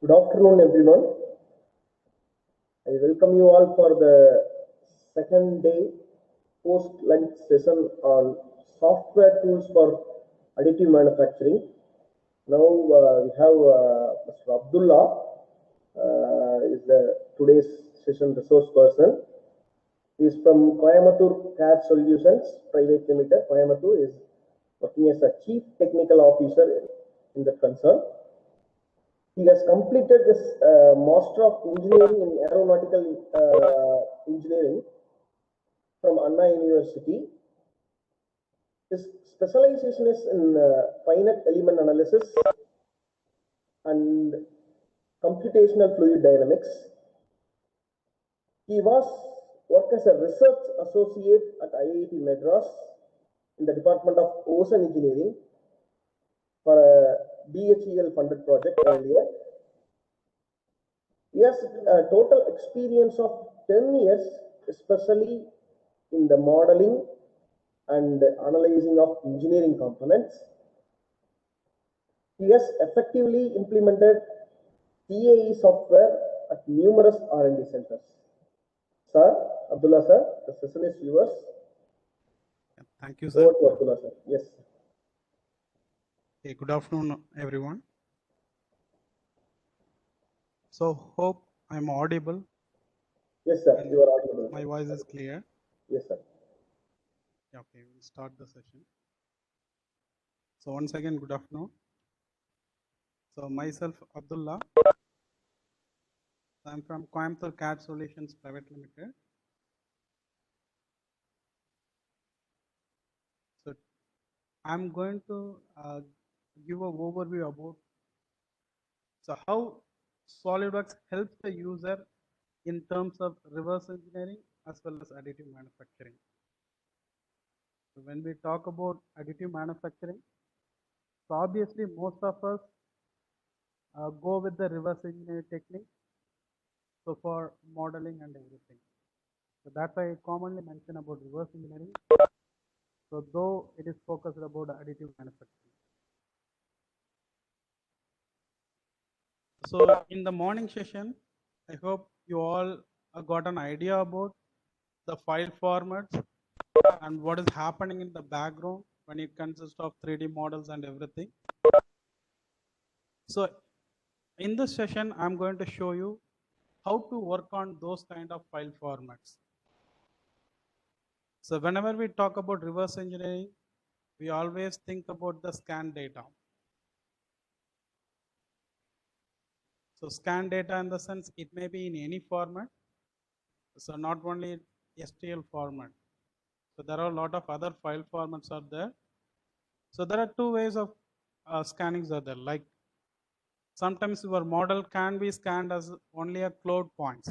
Good afternoon, everyone. I welcome you all for the second day post-lunch session on software tools for additive manufacturing. Now we have Mr. Abdullah is the today's session resource person. He is from Coimbatore CAD Solutions Private Limited. Coimbatore is working as a Chief Technical Officer in the concern. He has completed this Master of Engineering in Aeronautical Engineering from Anna University. His specialization is in finite element analysis and computational fluid dynamics. He worked as a research associate at IIT Madras in the Department of Ocean Engineering for a DHEL funded project earlier. He has a total experience of 10 years, especially in the modeling and analyzing of engineering components. He has effectively implemented CAE software at numerous R&D centers. Sir, Abdullah sir, the session is yours. Thank you, sir. Over to Abdullah sir. Yes. Okay, good afternoon, everyone. So, hope I'm audible. Yes, sir. You are audible. My voice is clear. Yes, sir. Okay, we'll start the session. So, once again, good afternoon. So, myself, Abdullah. I'm from Coimbatore CAD Solutions Private Limited. So, I'm going to give an overview about how SolidWorks helps the user in terms of reverse engineering as well as additive manufacturing. So when we talk about additive manufacturing, so obviously most of us go with the reverse engineering technique. So for modeling and everything. So that's why I commonly mention about reverse engineering. So though it is focused about additive manufacturing. So in the morning session, I hope you all got an idea about the file formats and what is happening in the background when it consists of 3D models and everything. So in this session, I'm going to show you how to work on those kind of file formats. So whenever we talk about reverse engineering, we always think about the scan data. So scan data in the sense it may be in any format. So not only STL format. So there are a lot of other file formats are there. So there are two ways of scannings are there. Like sometimes your model can be scanned as only a cloud points.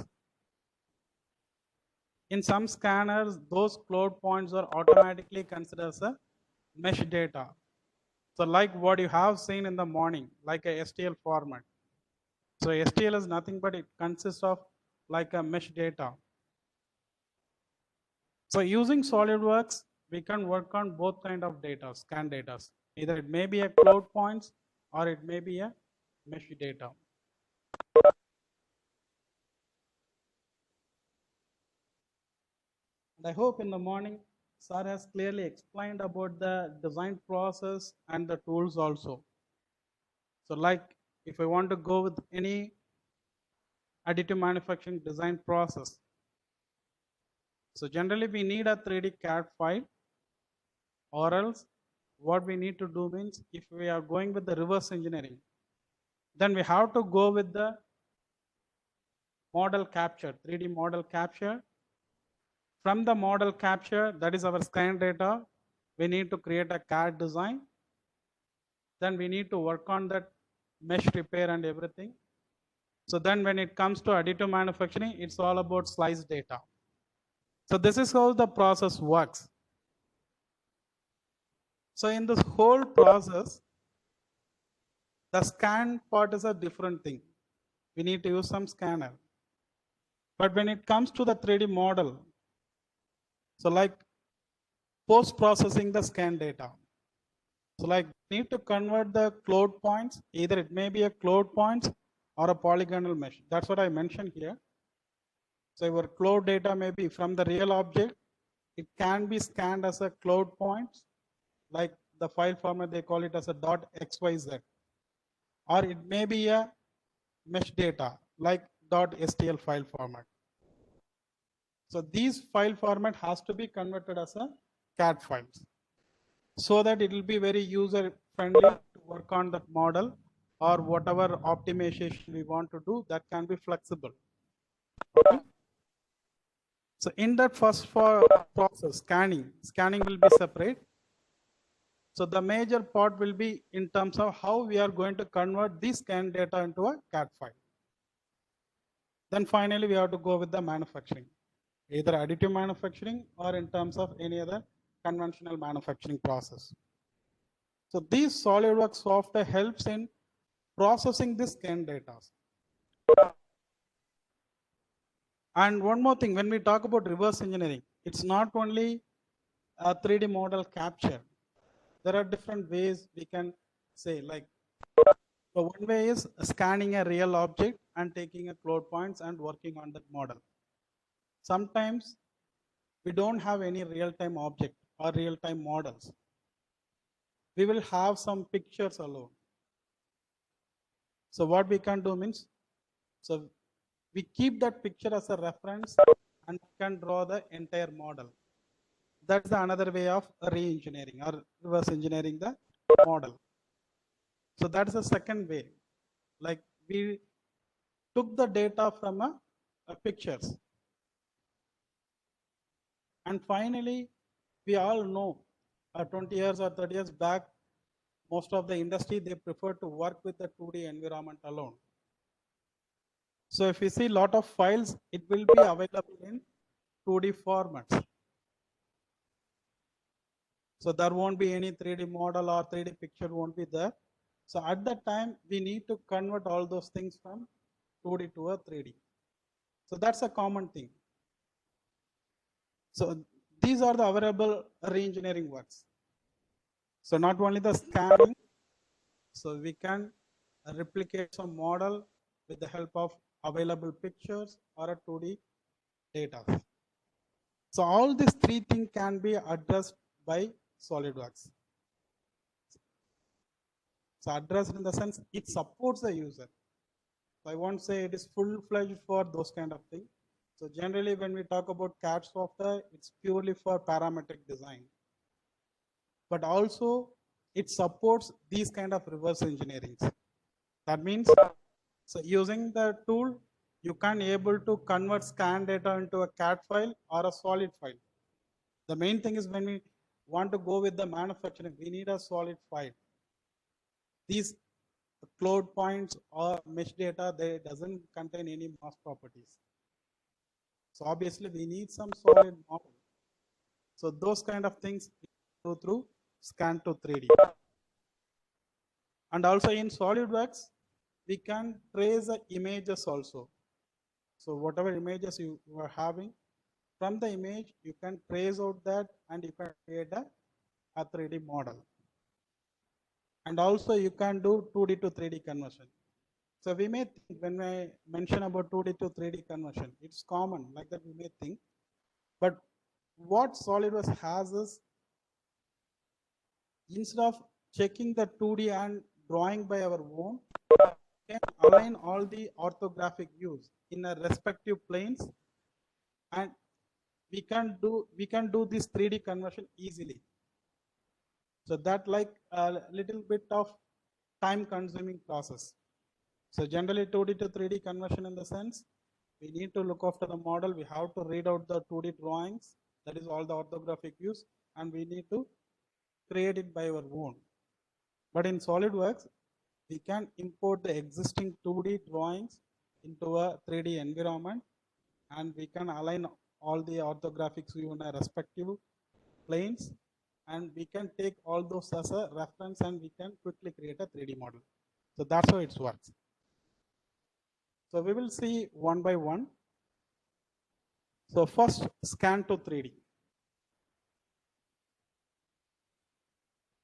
In some scanners, those cloud points are automatically considered as a mesh data. So like what you have seen in the morning, like a STL format. So STL is nothing but it consists of like a mesh data. So using SolidWorks, we can work on both kind of data, scan data. Either it may be a cloud points or it may be a mesh data. And I hope in the morning, Sir has clearly explained about the design process and the tools also. So like if I want to go with any additive manufacturing design process, so generally we need a 3D CAD file, or else what we need to do means if we are going with the reverse engineering, then we have to go with the model capture, 3D model capture. From the model capture, that is our scan data, we need to create a CAD design. Then we need to work on that mesh repair and everything. So then when it comes to additive manufacturing, it's all about slice data. So this is how the process works. So in this whole process, the scan part is a different thing. We need to use some scanner. But when it comes to the 3D model, so like post-processing the scan data. So like need to convert the cloud points, either it may be a cloud points or a polygonal mesh. That's what I mentioned here. So your cloud data may be from the real object. It can be scanned as a cloud points, like the file format, they call it as a .xyz. Or it may be a mesh data, like .stl file format. So these file format has to be converted as a CAD files, so that it will be very user friendly to work on that model, or whatever optimization we want to do, that can be flexible. Okay. So in that first process, scanning will be separate. So the major part will be in terms of how we are going to convert this scan data into a CAD file. Then finally, we have to go with the manufacturing, either additive manufacturing or in terms of any other conventional manufacturing process. So this SolidWorks software helps in processing this scan data. And one more thing, when we talk about reverse engineering, it's not only a 3D model capture. There are different ways we can say, like, so one way is scanning a real object and taking a cloud points and working on that model. Sometimes we don't have any real-time object or real-time models. We will have some pictures alone. So what we can do means, so we keep that picture as a reference and we can draw the entire model. That's the another way of re-engineering or reverse engineering the model. So that's the second way. Like we took the data from a pictures. And finally, we all know 20 years or 30 years back, most of the industry, they prefer to work with the 2D environment alone. So if you see a lot of files, it will be available in 2D formats. So there won't be any 3D model or 3D picture won't be there. So at that time, we need to convert all those things from 2D to a 3D. So that's a common thing. So these are the available re-engineering works. So not only the scanning, so we can replicate some model with the help of available pictures or a 2D data. So all these three things can be addressed by SolidWorks. So addressed in the sense it supports the user. So I won't say it is full-fledged for those kind of things. So generally when we talk about CAD software, it's purely for parametric design. But also it supports these kind of reverse engineering. That means, so using the tool, you can able to convert scan data into a CAD file or a solid file. The main thing is when we want to go with the manufacturing, we need a solid file. These cloud points or mesh data, they doesn't contain any mass properties. So obviously we need some solid model. So those kind of things we do through scan to 3D. And also in SolidWorks, we can trace the images also. So whatever images you are having, from the image, you can trace out that and you can create a 3D model. And also you can do 2D to 3D conversion. So we may think when I mention about 2D to 3D conversion, it's common like that we may think. But what SolidWorks has is, instead of checking the 2D and drawing by our own, we can align all the orthographic views in a respective planes, and we can do this 3D conversion easily. So that like a little bit of time consuming process. So generally 2D to 3D conversion in the sense, we need to look after the model, we have to read out the 2D drawings, that is all the orthographic views, and we need to create it by our own. But in SolidWorks, we can import the existing 2D drawings into a 3D environment, and we can align all the orthographics view in a respective planes, and we can take all those as a reference and we can quickly create a 3D model. So that's how it works. So we will see one by one. So first, scan to 3D.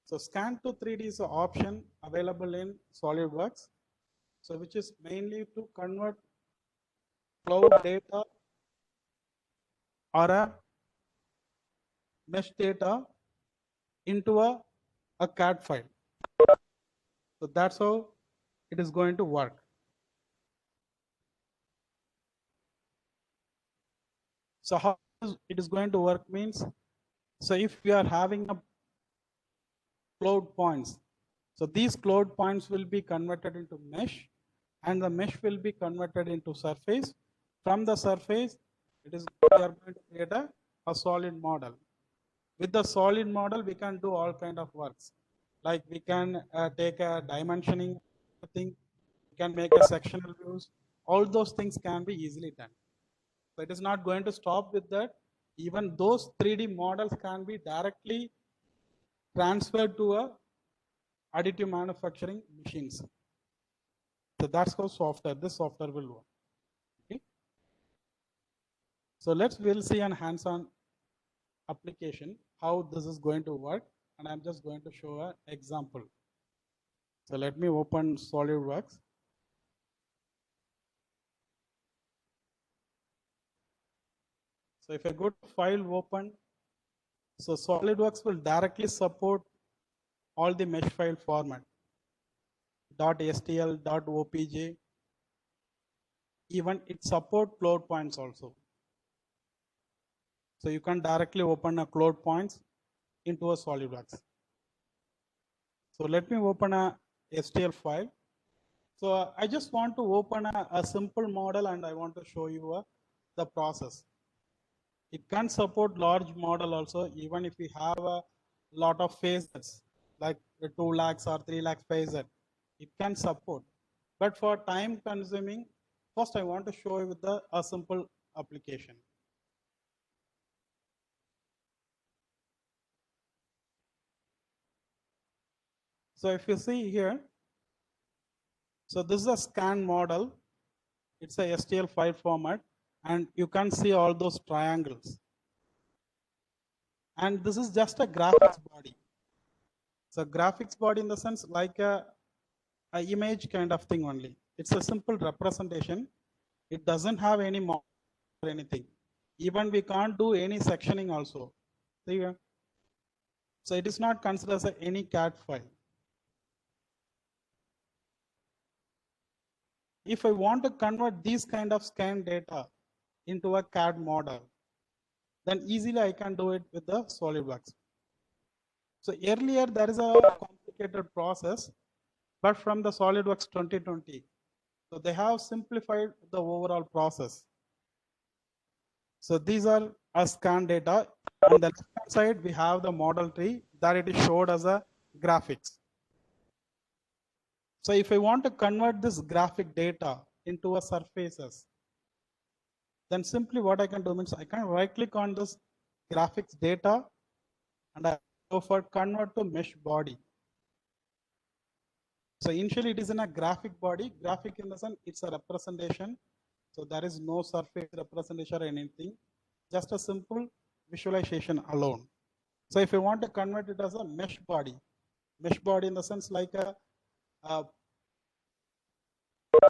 So scan to 3D is an option available in SolidWorks. So which is mainly to convert cloud data or a mesh data into a CAD file. So that's how it is going to work. So how it is going to work means, so if we are having a cloud points, so these cloud points will be converted into mesh, and the mesh will be converted into surface. From the surface, we are going to create a solid model. With the solid model, we can do all kind of works. Like we can take a dimensioning thing, we can make a sectional views. All those things can be easily done. So it is not going to stop with that. Even those 3D models can be directly transferred to a additive manufacturing machines. So that's how this software will work. Okay. So we'll see an hands-on application how this is going to work, and I'm just going to show an example. So let me open SolidWorks. So if I go to File, Open, so SolidWorks will directly support all the mesh file format, .stl, .opg, even it support cloud points also. So you can directly open a cloud points into a SolidWorks. So let me open a STL file. So I just want to open a simple model, and I want to show you the process. It can support large model also, even if we have a lot of phases, like 2 lakhs or 3 lakhs phases, it can support. But for time consuming, first I want to show you with a simple application. So if you see here, so this is a scan model. It's a STL file format, and you can see all those triangles. And this is just a graphics body. So graphics body in the sense like a image kind of thing only. It's a simple representation. It doesn't have any model or anything. Even we can't do any sectioning also. See here? So it is not considered as any CAD file. If I want to convert these kind of scan data into a CAD model, then easily I can do it with the SolidWorks. So earlier there is a complicated process, but from the SolidWorks 2020, so they have simplified the overall process. So these are a scan data. On the left side, we have the model tree that it is showed as a graphics. So if I want to convert this graphic data into a surfaces, then simply what I can do means I can right click on this graphics data, and I go for convert to mesh body. So initially it is in a graphic body. Graphic in the sense it's a representation. So there is no surface representation or anything, just a simple visualization alone. So if you want to convert it as a mesh body in the sense like a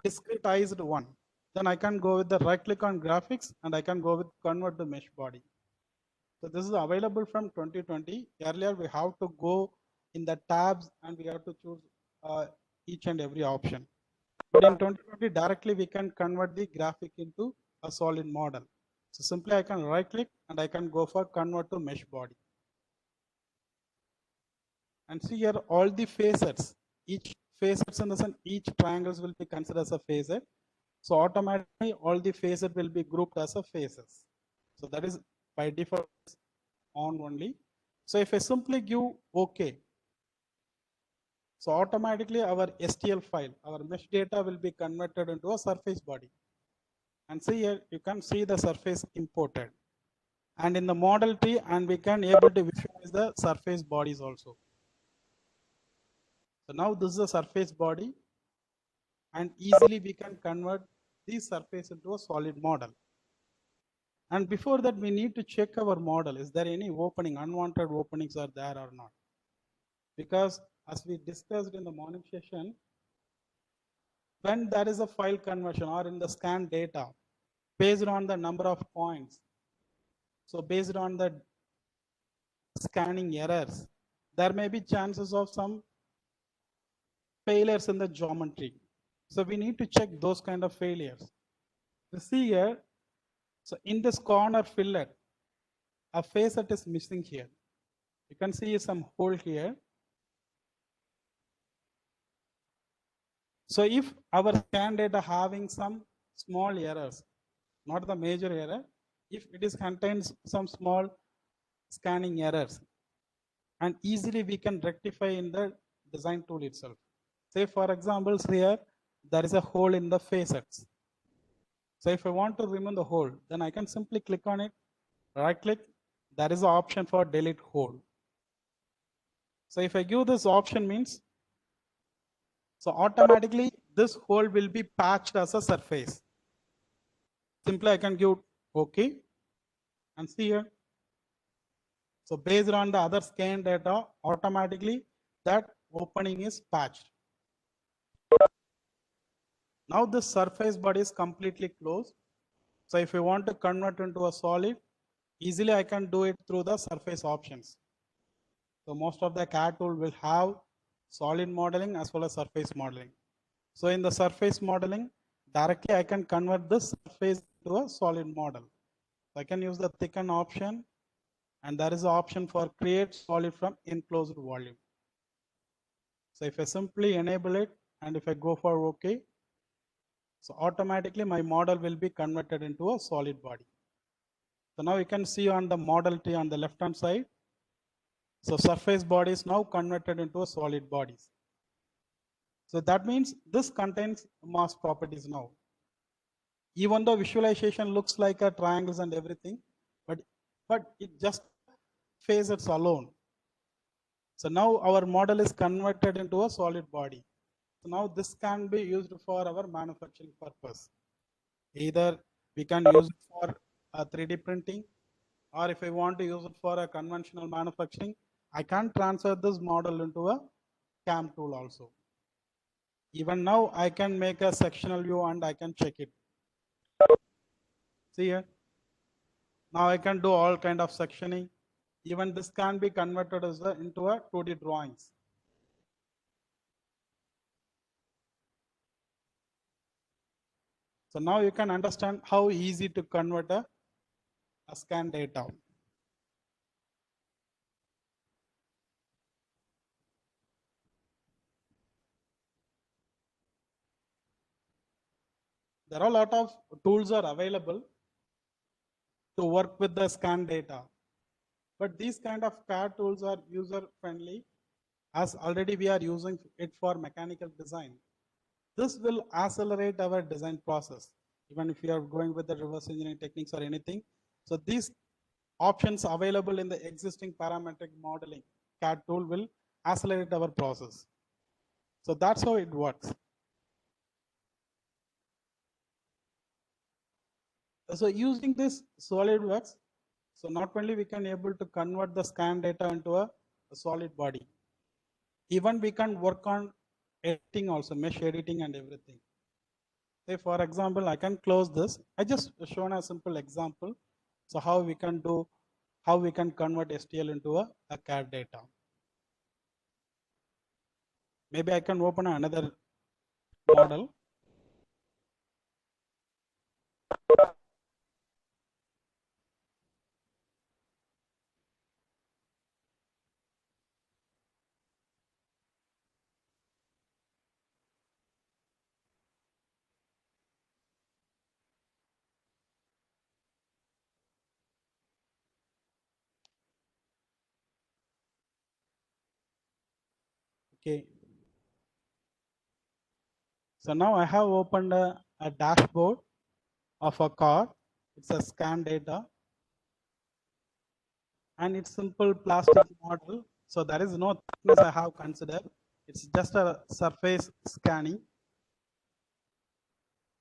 discretized one, then I can go with the right click on graphics, and I can go with convert to mesh body. So this is available from 2020. Earlier we have to go in the tabs and we have to choose each and every option. But in 2020, directly we can convert the graphic into a solid model. So simply I can right click and I can go for convert to mesh body. And see here all the facets, each facets in the sense each triangles will be considered as a facet. So automatically all the facet will be grouped as a faces. So that is by default on only. So if I simply give OK, so automatically our STL file, our mesh data will be converted into a surface body. And see here, you can see the surface imported. And in the model tree, and we can able to visualize the surface bodies also. So now this is a surface body, and easily we can convert this surface into a solid model. And before that, we need to check our model. Is there any opening, unwanted openings are there or not? Because as we discussed in the morning session, when there is a file conversion or in the scan data based on the number of points, so based on the scanning errors, there may be chances of some failures in the geometry. So we need to check those kind of failures. You see here, so in this corner fillet, a facet is missing here. You can see some hole here. So if our scan data having some small errors, not the major error, if it is contains some small scanning errors, and easily we can rectify in the design tool itself. Say for example, here there is a hole in the facets. So if I want to remove the hole, then I can simply click on it, right click, there is an option for delete hole. So if I give this option means, so automatically this hole will be patched as a surface. Simply I can give OK and see here. So based on the other scan data, automatically that opening is patched. Now this surface body is completely closed. So if you want to convert into a solid, easily I can do it through the surface options. So most of the CAD tool will have solid modeling as well as surface modeling. So in the surface modeling, directly I can convert this surface to a solid model. So I can use the thicken option, and there is an option for create solid from enclosed volume. So if I simply enable it and if I go for OK, so automatically my model will be converted into a solid body. So now you can see on the model tree on the left hand side, so surface body is now converted into a solid bodies. So that means this contains mass properties now. Even though visualization looks like a triangles and everything, but it just facets alone. So now our model is converted into a solid body. So now this can be used for our manufacturing purpose. Either we can use it for 3D printing, or if I want to use it for a conventional manufacturing, I can transfer this model into a CAM tool also. Even now I can make a sectional view and I can check it. See here. Now I can do all kind of sectioning. Even this can be converted as into a 2D drawings. So now you can understand how easy to convert a scan data. There are a lot of tools are available to work with the scan data. But these kind of CAD tools are user friendly, as already we are using it for mechanical design. This will accelerate our design process, even if you are going with the reverse engineering techniques or anything. So these options available in the existing parametric modeling CAD tool will accelerate our process. So that's how it works. So using this SolidWorks, so not only we can able to convert the scan data into a solid body, even we can work on editing also, mesh editing and everything. Say for example, I can close this. I just shown a simple example. So how we can convert STL into a CAD data. Maybe I can open another model. Okay. So now I have opened a dashboard of a car. It's a scan data. And it's simple plastic model. So there is no thickness I have considered. It's just a surface scanning.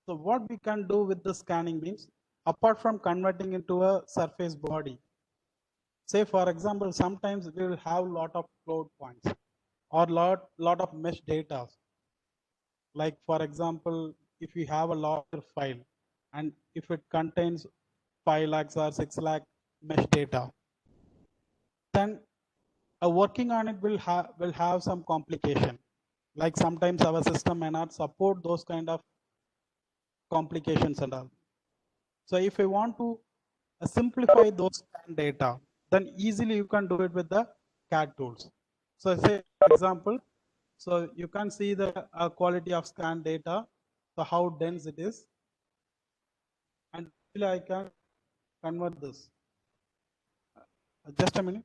So what we can do with the scanning means, apart from converting into a surface body, say for example, sometimes we will have lot of float points or lot of mesh data. Like for example, if you have a larger file and if it contains 5 lakhs or 6 lakh mesh data, then working on it will have some complication. Like sometimes our system may not support those kind of complications and all. So if you want to simplify those scan data, then easily you can do it with the CAD tools. So say for example, so you can see the quality of scan data, so how dense it is, and actually I can convert this. Just a minute.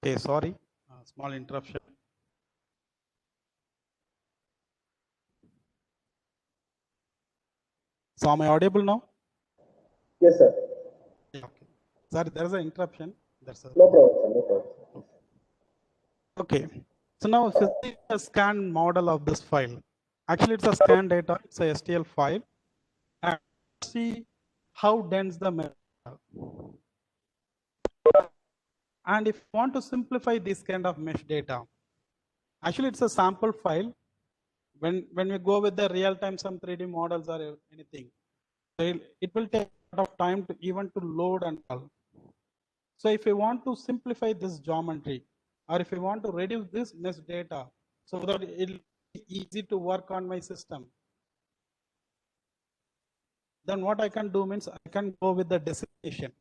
Okay, sorry, small interruption. So am I audible now? Yes, sir. Yeah, okay. Sorry, there is an interruption. That's a, No problem, sir. No problem. okay. So now if you see a scan model of this file, actually it's a scan data, it's a STL file, and see how dense the mesh are. And if you want to simplify this kind of mesh data, actually it's a sample file. When we go with the real-time some 3D models or anything, it will take a lot of time to even to load and all. So if you want to simplify this geometry, or if you want to reduce this mesh data so that it'll be easy to work on my system, then what I can do means I can go with the decimation.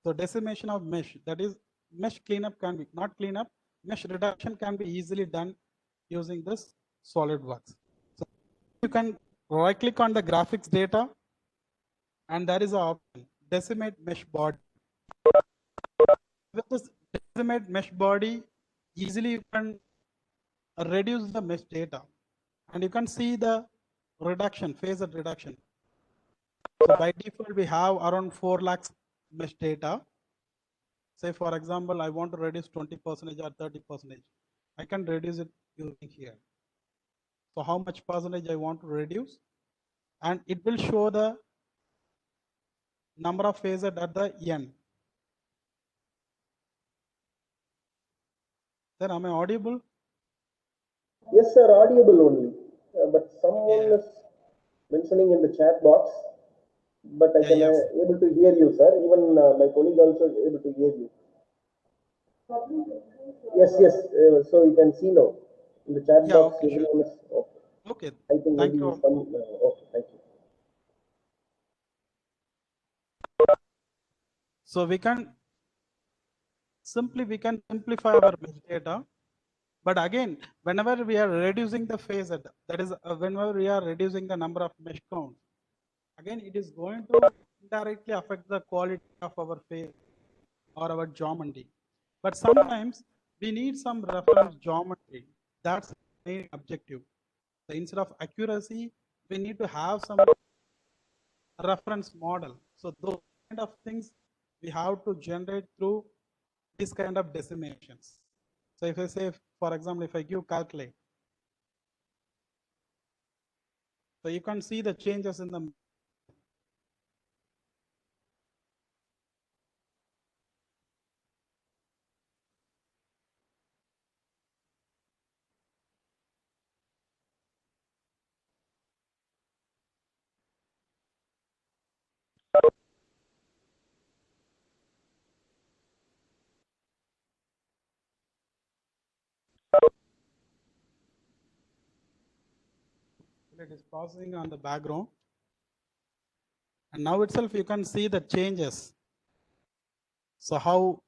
So decimation of mesh, that is mesh cleanup can be, not cleanup, mesh reduction can be easily done using this SolidWorks. So you can right click on the graphics data and there is an option, decimate mesh body. With this decimate mesh body, easily you can reduce the mesh data and you can see the reduction, phase of reduction. So by default, we have around 4 lakhs mesh data. Say for example, I want to reduce 20% or 30%. I can reduce it using here. So how much percentage I want to reduce? And it will show the number of phases at the end. Then am I audible? Yes, sir. Audible only. But someone Yeah. is mentioning in the chat box, but I Yeah, can yes. able to hear you, sir. Even my colleague also is able to hear you. Yes, yes. So you can see now in the chat Yeah, box, okay, sure. everyone is okay. Okay. I think Thank maybe you. some. Okay, thank you. So we can simplify our mesh data. But again, whenever we are reducing the phase, that is, whenever we are reducing the number of mesh counts, again, it is going to indirectly affect the quality of our phase or our geometry. But sometimes we need some reference geometry. That's the main objective. So instead of accuracy, we need to have some reference model. So those kind of things we have to generate through this kind of decimations. So if I say, for example, if I give calculate, so you can see the changes in the. It is processing on the background. And now itself you can see the changes. So how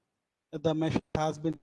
the mesh has been.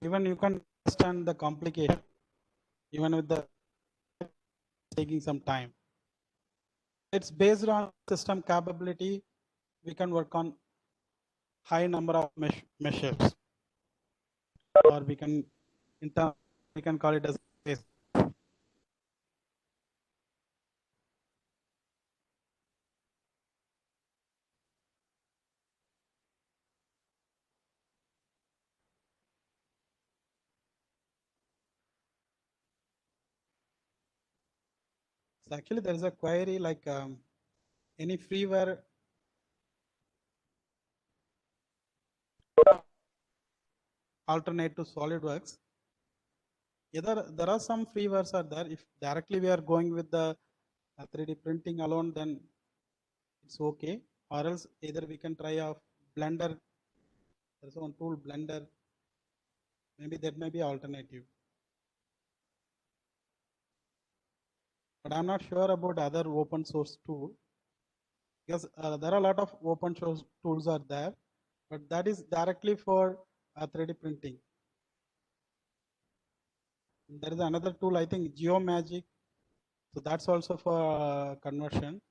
Even you can understand the complication, even with the taking some time. It's based on system capability. We can work on high number of meshes, or we can we can call it as phase. So actually there is a query like any freeware alternate to SolidWorks. Either there are some freewares are there. If directly we are going with the 3D printing alone, then it's okay. Or else either we can try of Blender. There's one tool Blender. Maybe that may be alternative. But I'm not sure about other open source tool, because there are a lot of open source tools are there, but that is directly for 3D printing. There is another tool, I think Geomagic. So that's also for conversion.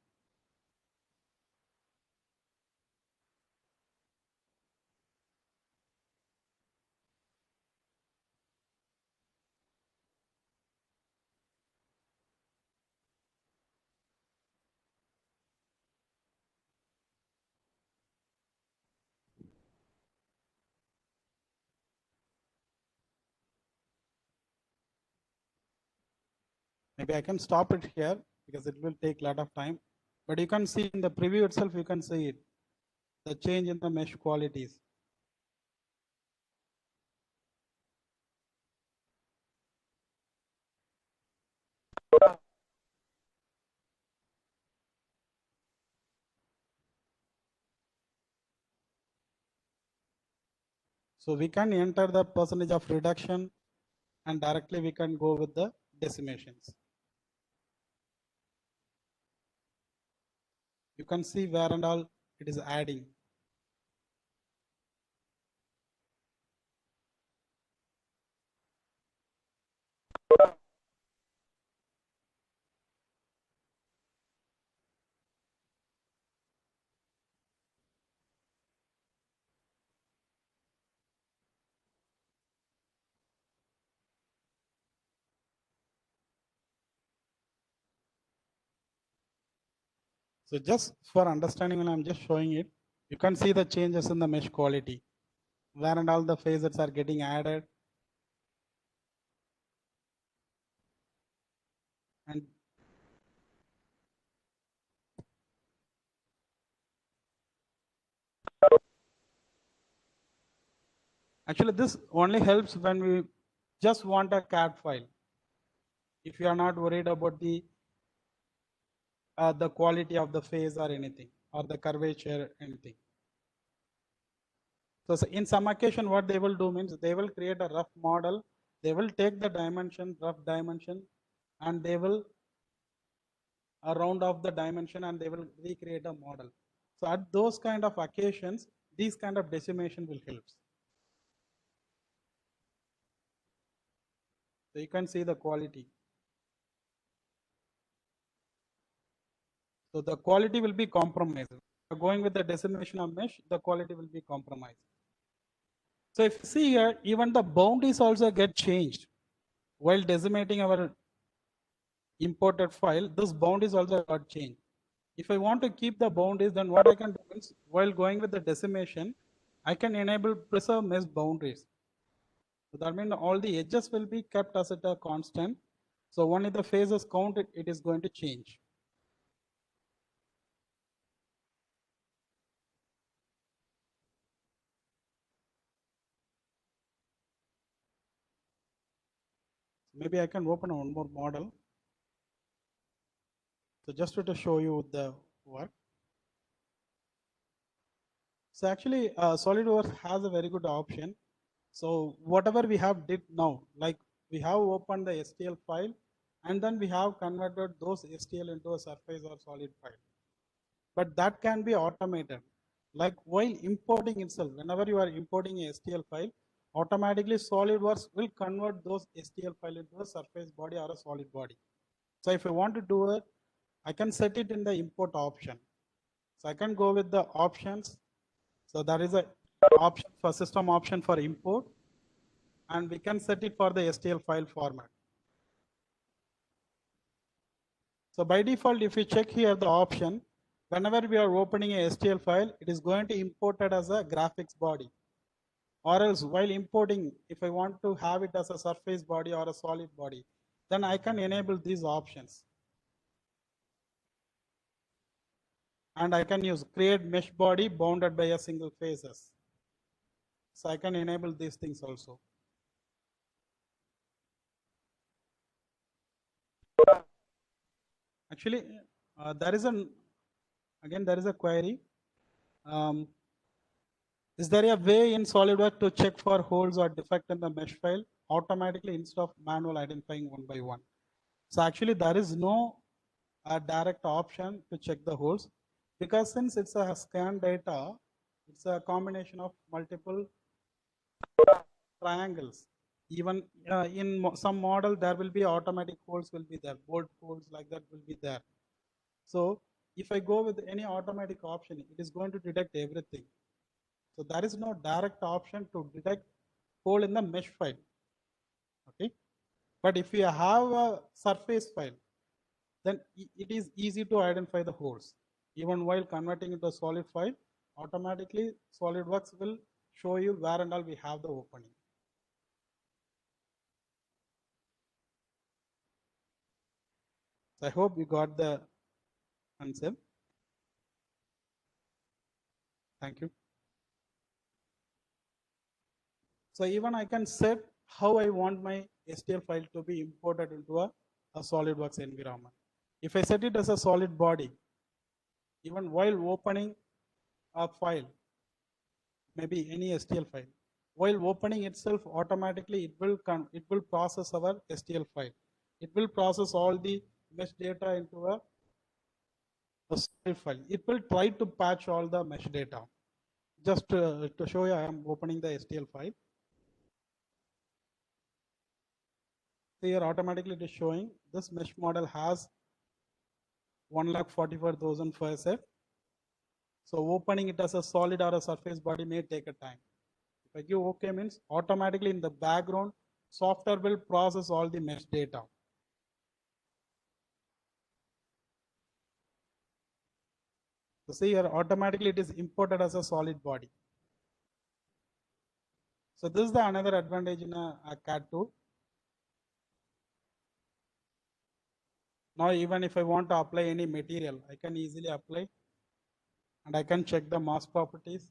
Maybe I can stop it here because it will take a lot of time. But you can see in the preview itself, you can see it, the change in the mesh qualities. So we can enter the percentage of reduction, and directly we can go with the decimations. You can see where and all it is adding. So just for understanding, when I'm just showing it, you can see the changes in the mesh quality, where and all the facets are getting added. And actually this only helps when we just want a CAD file. If you are not worried about the quality of the face or anything, or the curvature, anything. So in some occasion, what they will do means they will create a rough model. They will take the dimension, rough dimension, and they will round off the dimension, and they will recreate a model. So at those kind of occasions, these kind of decimation will help. So you can see the quality. So the quality will be compromised. Going with the decimation of mesh, the quality will be compromised. So if you see here, even the boundaries also get changed. While decimating our imported file, this boundaries also got changed. If I want to keep the boundaries, then what I can do is, while going with the decimation, I can enable preserve mesh boundaries. So that means all the edges will be kept as at a constant. So only the phases count, it is going to change. maybe I can open one more model. So just to show you the work. So actually, SolidWorks has a very good option. So whatever we have did now, like we have opened the STL file, and then we have converted those STL into a surface or solid file. But that can be automated. Like while importing itself, whenever you are importing a STL file, automatically SolidWorks will convert those STL file into a surface body or a solid body. So if I want to do it, I can set it in the import option. So I can go with the options. So there is a option for system option for import, and we can set it for the STL file format. So by default, if you check here the option, whenever we are opening a STL file, it is going to import it as a graphics body. Or else while importing, if I want to have it as a surface body or a solid body, then I can enable these options. And I can use create mesh body bounded by a single faces. So I can enable these things also. Actually, there is a query. Is there a way in SolidWorks to check for holes or defect in the mesh file automatically instead of manual identifying one by one? So actually there is no direct option to check the holes, because since it's a scan data, it's a combination of multiple triangles. Even in some model, there will be automatic holes will be there, bolt holes like that will be there. So if I go with any automatic option, it is going to detect everything. So there is no direct option to detect hole in the mesh file. Okay, but if you have a surface file, then it is easy to identify the holes. Even while converting into a solid file, automatically SolidWorks will show you where and all we have the opening. So I hope you got the answer. Thank you. So even I can set how I want my STL file to be imported into a SolidWorks environment. If I set it as a solid body, even while opening a file, maybe any STL file, while opening itself, automatically it will process our STL file. It will process all the mesh data into a solid file. It will try to patch all the mesh data. Just to show you, I am opening the STL file. Here automatically it is showing this mesh model has 1,44,000 per set. So opening it as a solid or a surface body may take a time. If I give OK means automatically in the background, software will process all the mesh data. So see here, automatically it is imported as a solid body. So this is the another advantage in a CAD tool. Now even if I want to apply any material, I can easily apply, and I can check the mass properties,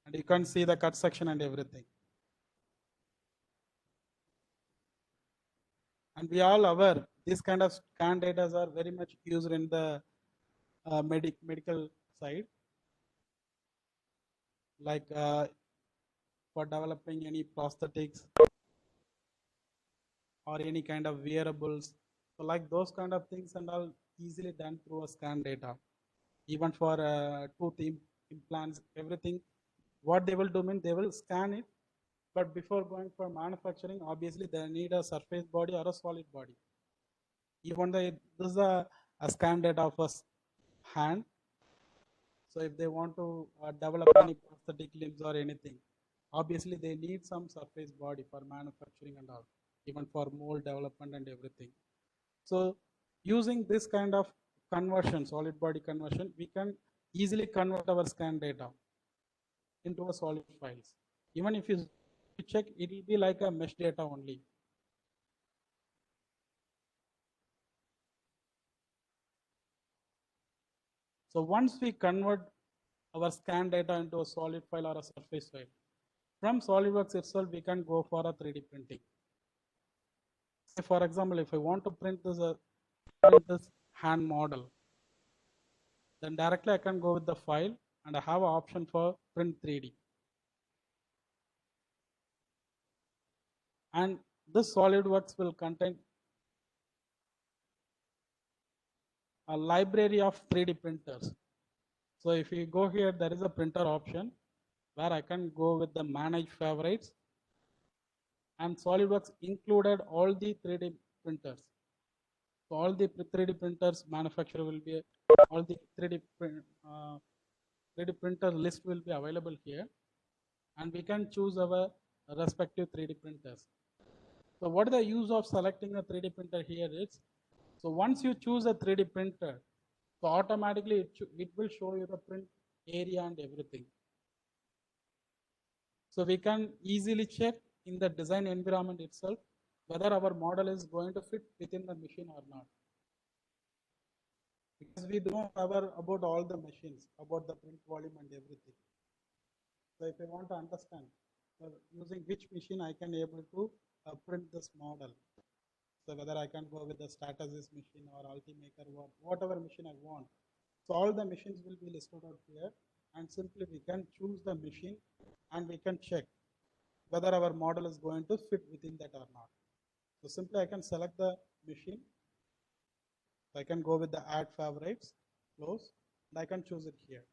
and you can see the cut section and everything. And we all aware these kind of scan data are very much used in the medical side, like for developing any prosthetics or any kind of wearables. So like those kind of things and all easily done through a scan data. Even for tooth implants, everything, what they will do means they will scan it, but before going for manufacturing, obviously they need a surface body or a solid body. Even this is a scan data of a hand. So if they want to develop any prosthetic limbs or anything, obviously they need some surface body for manufacturing and all, even for mold development and everything. So using this kind of conversion, solid body conversion, we can easily convert our scan data into a solid files. Even if you check, it will be like a mesh data only. So once we convert our scan data into a solid file or a surface file, from SolidWorks itself, we can go for a 3D printing. Say for example, if I want to print this hand model, then directly I can go with the file and I have an option for print 3D. And this SolidWorks will contain a library of 3D printers. So if you go here, there is a printer option where I can go with the manage favorites, and SolidWorks included all the 3D printers. So all the 3D printers manufacturer will be, all the 3D printer list will be available here, and we can choose our respective 3D printers. So what is the use of selecting a 3D printer here is, so once you choose a 3D printer, so automatically it will show you the print area and everything. So we can easily check in the design environment itself whether our model is going to fit within the machine or not. Because we don't cover about all the machines, about the print volume and everything. So if I want to understand using which machine I can able to print this model. So whether I can go with the Stratasys machine or Ultimaker or whatever machine I want. So all the machines will be listed out here, and simply we can choose the machine and we can check whether our model is going to fit within that or not. So simply I can select the machine. So I can go with the add favorites, close, and I can choose it here.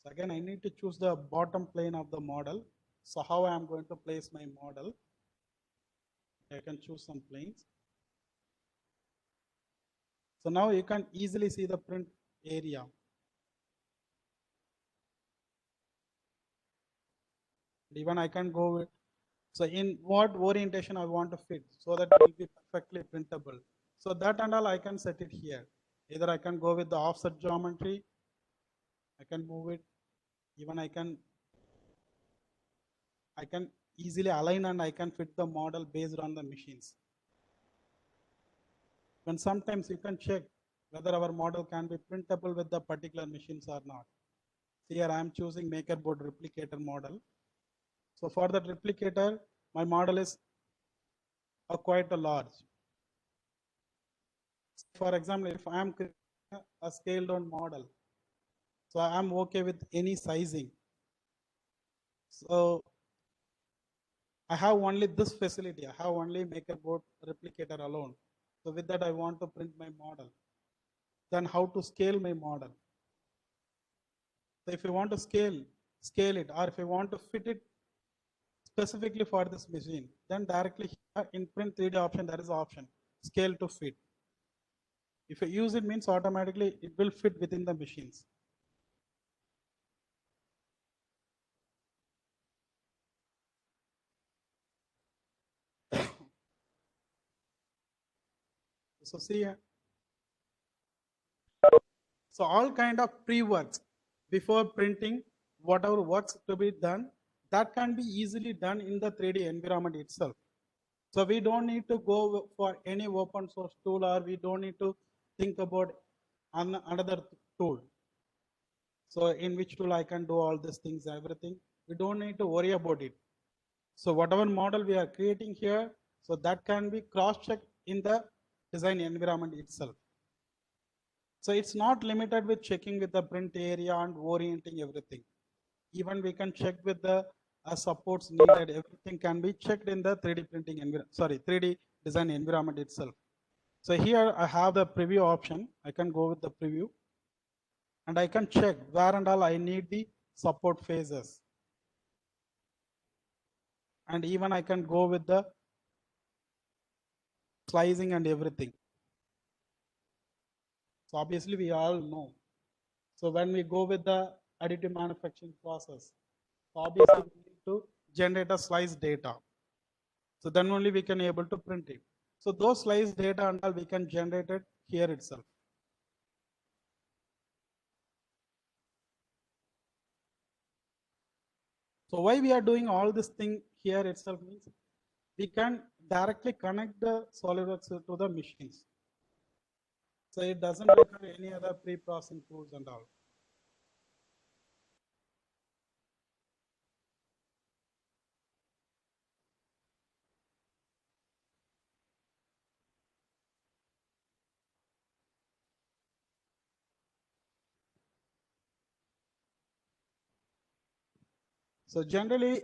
So again, I need to choose the bottom plane of the model. So how I am going to place my model? I can choose some planes. So now you can easily see the print area. Even I can go with, so in what orientation I want to fit so that it will be perfectly printable. So that and all I can set it here. Either I can go with the offset geometry, I can move it, even I can easily align and I can fit the model based on the machines. And sometimes you can check whether our model can be printable with the particular machines or not. So here I am choosing MakerBoard replicator model. So for that replicator, my model is quite a large. For example, if I am creating a scaled down model, so I am okay with any sizing. So I have only this facility. I have only MakerBoard replicator alone. So with that, I want to print my model. Then how to scale my model? So if you want to scale it, or if you want to fit it specifically for this machine, then directly here in print 3D option, there is an option, scale to fit. If you use it, means automatically it will fit within the machines. So see here. So all kind of pre-works before printing, whatever works to be done, that can be easily done in the 3D environment itself. So we don't need to go for any open source tool, or we don't need to think about another tool. So in which tool I can do all these things, everything. We don't need to worry about it. So whatever model we are creating here, so that can be cross-checked in the design environment itself. So it's not limited with checking with the print area and orienting everything. Even we can check with the supports needed. Everything can be checked in the 3D printing 3D design environment itself. So here I have the preview option. I can go with the preview, and I can check where and all I need the support phases. And even I can go with the slicing and everything. So obviously we all know. So when we go with the additive manufacturing process, so obviously we need to generate a slice data. So then only we can able to print it. So those slice data and all we can generate it here itself. So why we are doing all this thing here itself means we can directly connect the SolidWorks to the machines. So it doesn't require any other pre-processing tools and all. So generally,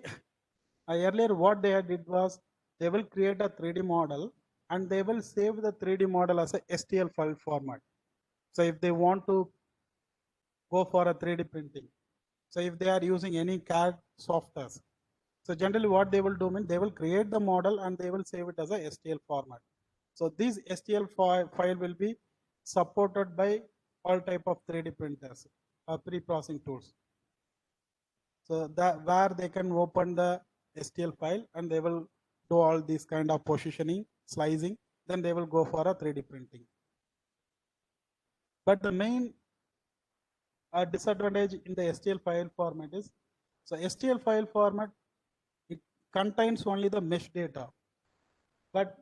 earlier what they did was they will create a 3D model and they will save the 3D model as a STL file format. So if they want to go for a 3D printing, so if they are using any CAD softwares, so generally what they will do means they will create the model and they will save it as a STL format. So this STL file will be supported by all type of 3D printers, pre-processing tools. So that where they can open the STL file and they will do all these kind of positioning, slicing, then they will go for a 3D printing. But the main disadvantage in the STL file format is, so STL file format, it contains only the mesh data. But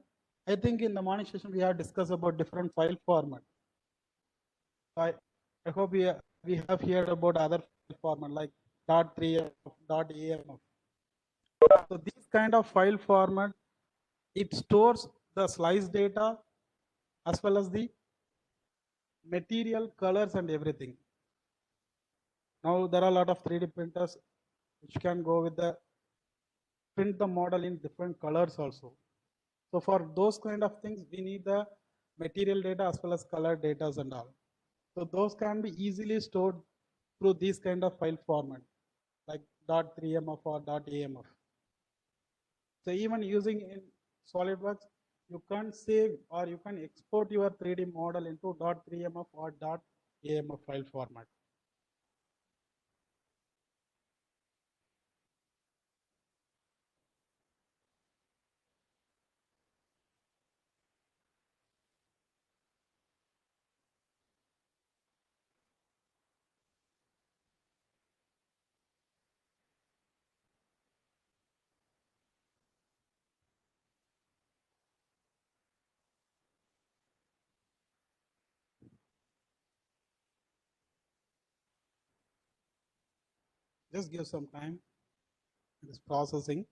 I think in the morning session we have discussed about different file format. I hope we have heard about other file format like .3f, .amf. So this kind of file format, it stores the slice data as well as the material, colors and everything. Now there are a lot of 3D printers which can go with the print the model in different colors also. So for those kind of things, we need the material data as well as color data and all. So those can be easily stored through these kind of file format like .3mf or .amf. So even using in SolidWorks, you can save or you can export your 3D model into .3mf or .amf file format. Just give some time. It is processing.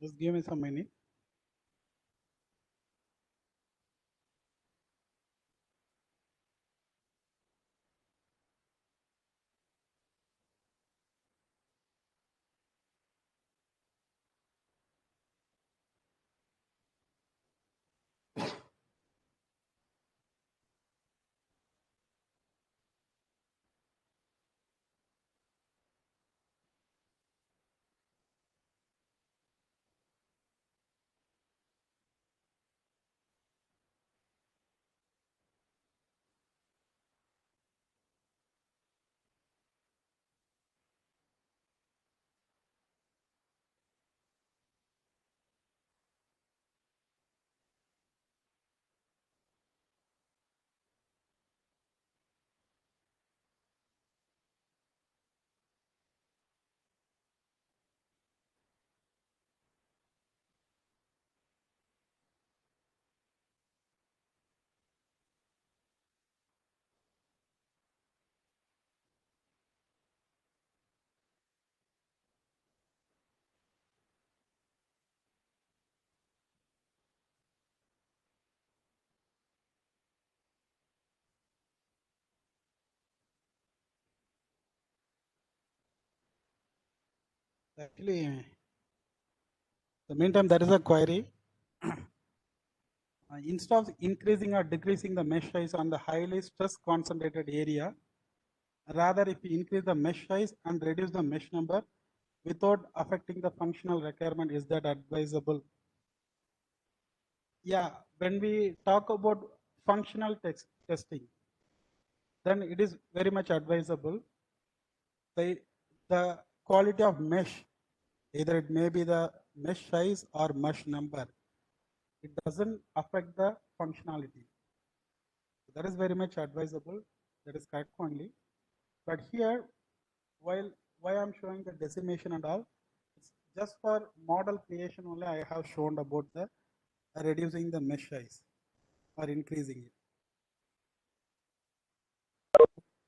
Just give me some minute. Actually, the meantime, there is a query. instead of increasing or decreasing the mesh size on the highly stress concentrated area, rather if we increase the mesh size and reduce the mesh number without affecting the functional requirement, is that advisable? Yeah, when we talk about functional testing, then it is very much advisable. The quality of mesh, either it may be the mesh size or mesh number, it doesn't affect the functionality. That is very much advisable. That is correct only. But here, while why I'm showing the decimation and all, it's just for model creation only. I have shown about the reducing the mesh size or increasing it.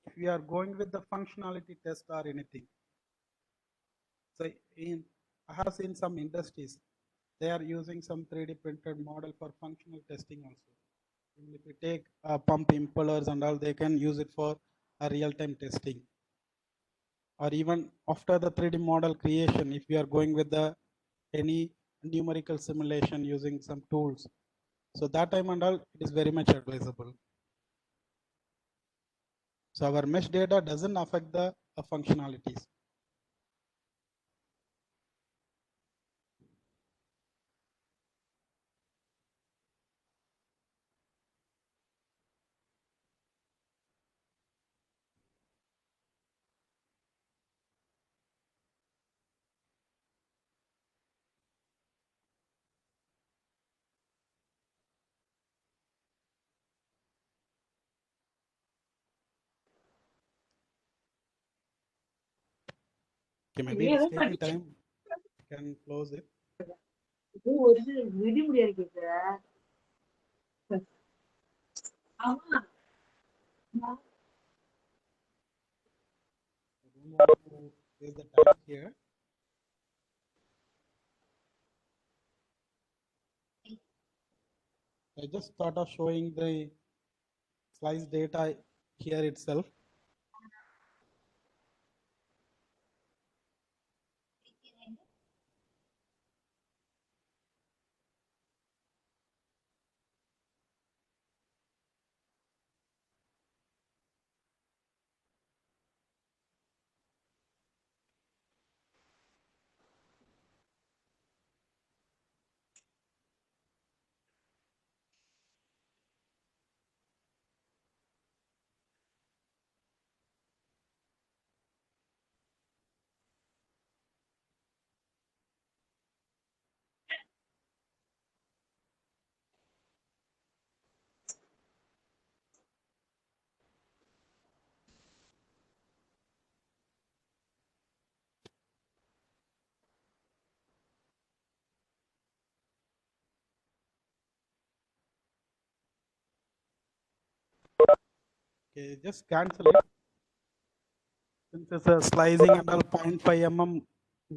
If we are going with the functionality test or anything, so I have seen some industries, they are using some 3D printed model for functional testing also. Even if we take pump impellers and all, they can use it for a real-time testing. Or even after the 3D model creation, if we are going with the any numerical simulation using some tools, so that time and all, it is very much advisable. So our mesh data doesn't affect the functionalities. Okay, maybe it's taking time. Can close it. இது ஒரு விடுமுறை இருக்கு sir. ஆமா. I don't want to waste the time here. I just thought of showing the slice data here itself. Okay, just cancel it. Since it's a slicing and all 0.5 mm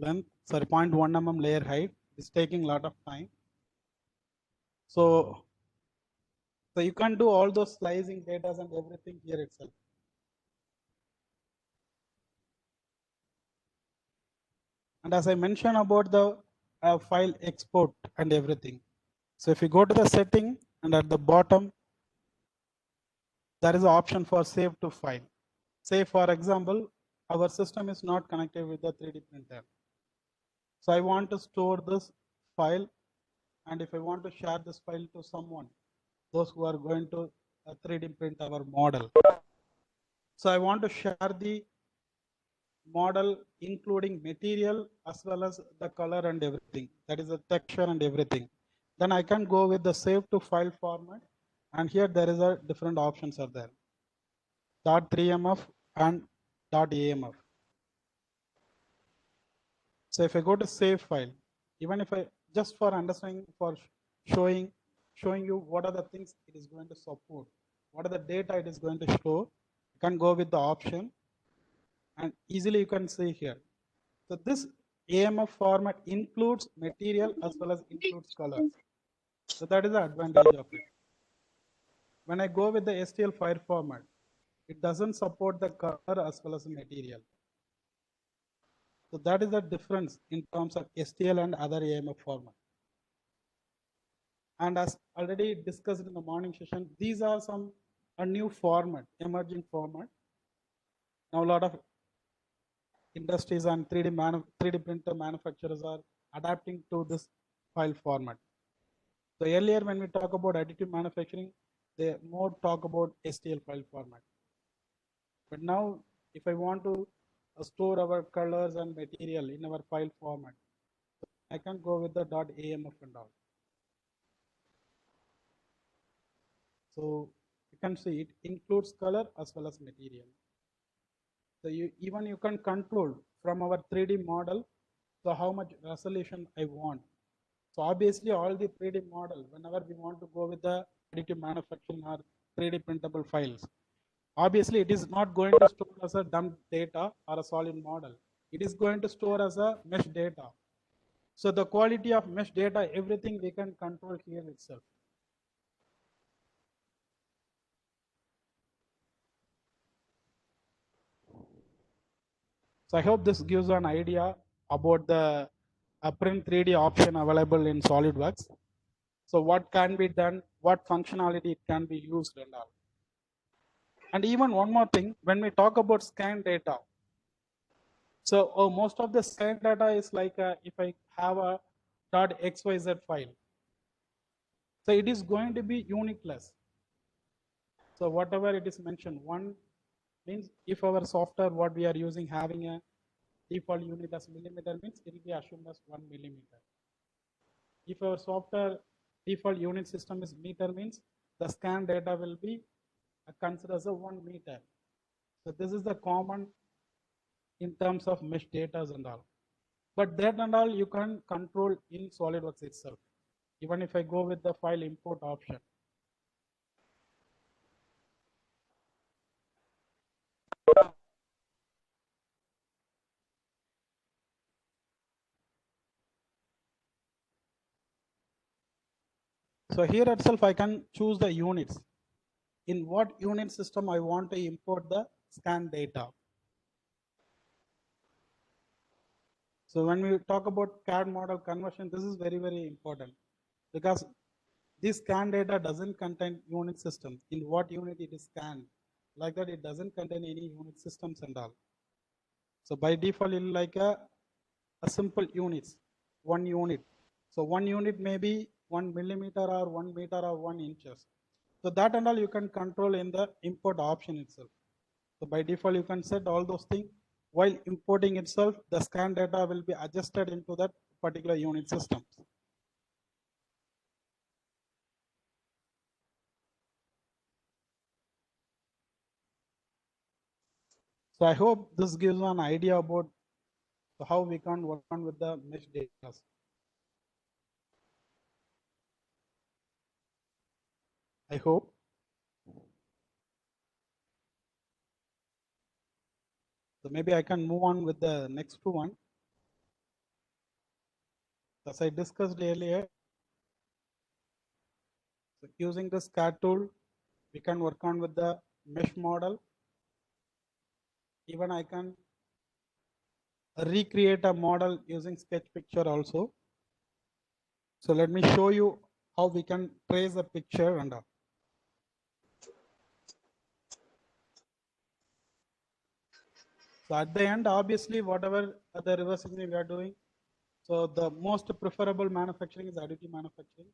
length, sorry, 0.1 mm layer height, it's taking a lot of time. So you can't do all those slicing data and everything here itself. And as I mentioned about the file export and everything. So if you go to the setting and at the bottom, there is an option for save to file. Say for example, our system is not connected with the 3D printer. So I want to store this file, and if I want to share this file to someone, those who are going to 3D print our model. So I want to share the model including material as well as the color and everything, that is the texture and everything. Then I can go with the save to file format, and here there is a different options are there, .3mf and .amf. So if I go to save file, even if I just for understanding, for showing you what are the things it is going to support, what are the data it is going to show, you can go with the option and easily you can see here. So this AMF format includes material as well as includes colors. So that is the advantage of it. When I go with the STL file format, it doesn't support the color as well as the material. So that is the difference in terms of STL and other AMF format. And as already discussed in the morning session, these are a new format, emerging format. Now a lot of industries and 3D printer manufacturers are adapting to this file format. So earlier when we talk about additive manufacturing, they more talk about STL file format. But now if I want to store our colors and material in our file format, I can go with the .amf and all. So you can see it includes color as well as material. So you can control from our 3D model, so how much resolution I want. So obviously all the 3D model, whenever we want to go with the additive manufacturing or 3D printable files, obviously it is not going to store as a dump data or a solid model. It is going to store as a mesh data. So the quality of mesh data, everything we can control here itself. So I hope this gives an idea about the print 3D option available in SolidWorks. So what can be done, what functionality it can be used and all. And even one more thing, when we talk about scan data, so most of the scan data is like if I have a .xyz file, so it is going to be uniqueless. So whatever it is mentioned, one means if our software what we are using having a default unit as millimeter means it will be assumed as 1 millimeter. If our software default unit system is meter means the scan data will be considered as a 1 meter. So this is the common in terms of mesh data and all. But that and all you can control in SolidWorks itself. Even if I go with the file import option. So here itself I can choose the units. In what unit system I want to import the scan data. So when we talk about CAD model conversion, this is very, very important because this scan data doesn't contain unit system. In what unit it is scanned. Like that, it doesn't contain any unit systems and all. So by default, it like a simple units, 1 unit. So 1 unit may be 1 millimeter or 1 meter or 1 inches. So that and all you can control in the import option itself. So by default, you can set all those things. While importing itself, the scan data will be adjusted into that particular unit system. So I hope this gives an idea about how we can work on with the mesh data. I hope. So maybe I can move on with the next one. As I discussed earlier, so using the SCAD tool, we can work on with the mesh model. Even I can recreate a model using sketch picture also. So let me show you how we can trace a picture and all. So at the end, obviously, whatever the reverse engineering we are doing, so the most preferable manufacturing is additive manufacturing,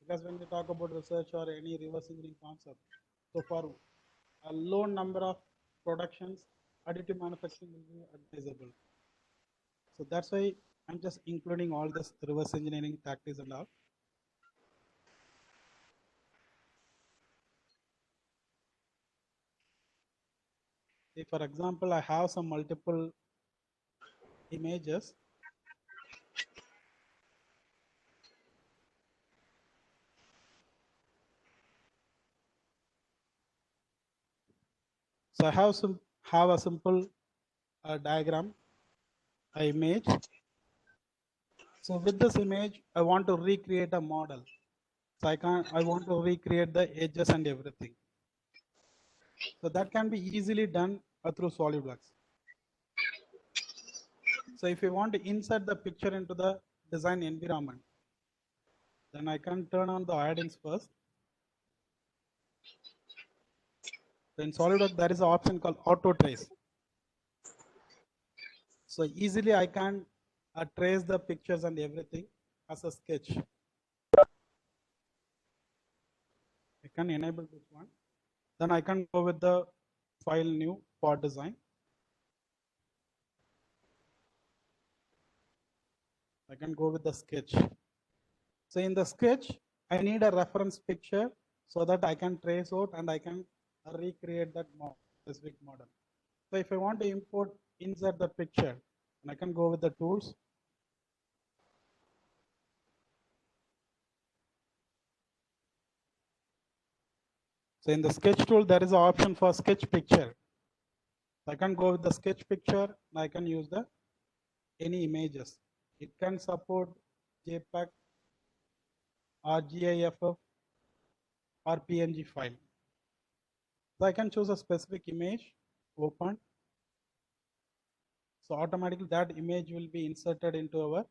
because when we talk about research or any reverse engineering concept, so for a low number of productions, additive manufacturing will be advisable. So that's why I'm just including all this reverse engineering tactics and all. If, for example, I have some multiple images. So I have a simple diagram, an image. So with this image, I want to recreate a model. So I want to recreate the edges and everything. So that can be easily done through SolidWorks. So if you want to insert the picture into the design environment, Then I can turn on the add-ins first. In SolidWorks, there is an option called Auto Trace. So easily I can trace the pictures and everything as a sketch. I can enable this one. Then I can go with the file new for design. I can go with the sketch. So in the sketch, I need a reference picture so that I can trace out and I can recreate that specific model. So if I want to insert the picture, I can go with the tools. So in the sketch tool, there is an option for sketch picture. I can go with the sketch picture and I can use the any images. It can support JPEG or GIF or PNG file. So I can choose a specific image, open. So automatically that image will be inserted into our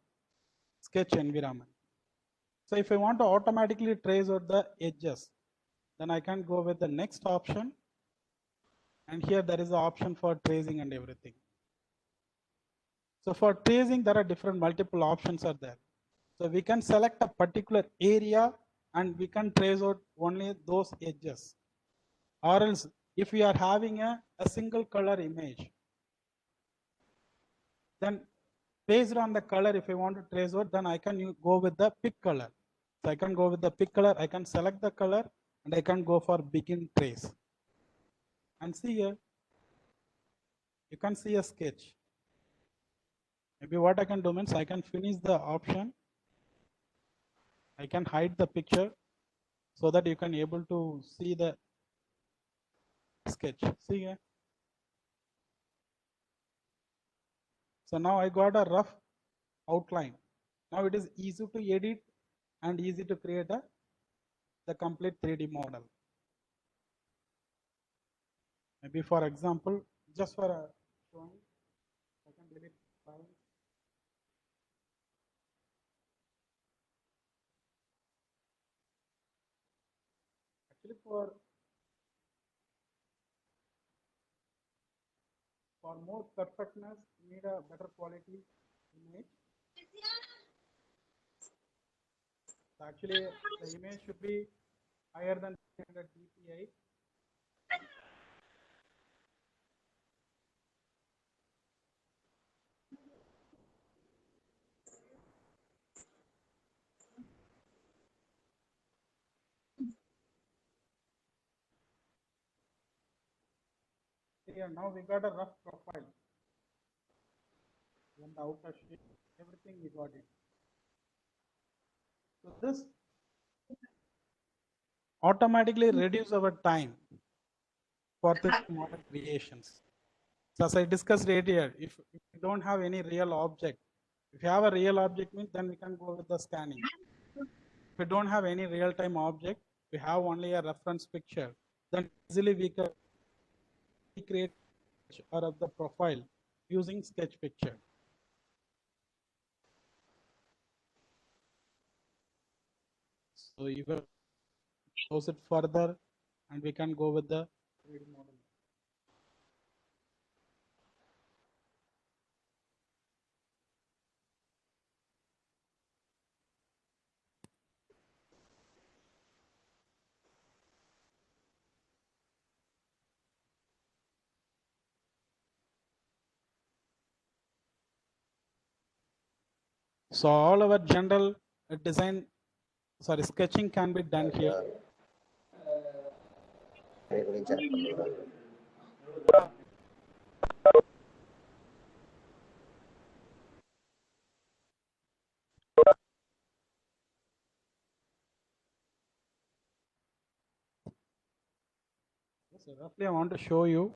sketch environment. So if I want to automatically trace out the edges, then I can go with the next option. And here there is an option for tracing and everything. So for tracing, there are different multiple options are there. So we can select a particular area and we can trace out only those edges. Or else if we are having a single color image, then based on the color, if I want to trace out, then I can go with the pick color. So I can go with the pick color, I can select the color and I can go for begin trace. And see here, you can see a sketch. Maybe what I can do means I can finish the option. I can hide the picture so that you can able to see the sketch. See here. So now I got a rough outline. Now it is easy to edit and easy to create the complete 3D model. Maybe for example, just for a showing, I can delete file. Actually for more perfectness, you need a better quality image. So actually the image should be higher than 300 dpi. Here now we got a rough profile. Then the outer shape, everything we got it. So this automatically reduce our time for the model creations. So as I discussed earlier, if you don't have any real object, if you have a real object means then we can go with the scanning. If we don't have any real-time object, we have only a reference picture, then easily we can create or of the profile using sketch picture. So you will close it further and we can go with the 3D model. So all our general design, sketching can be done here. So roughly I want to show you.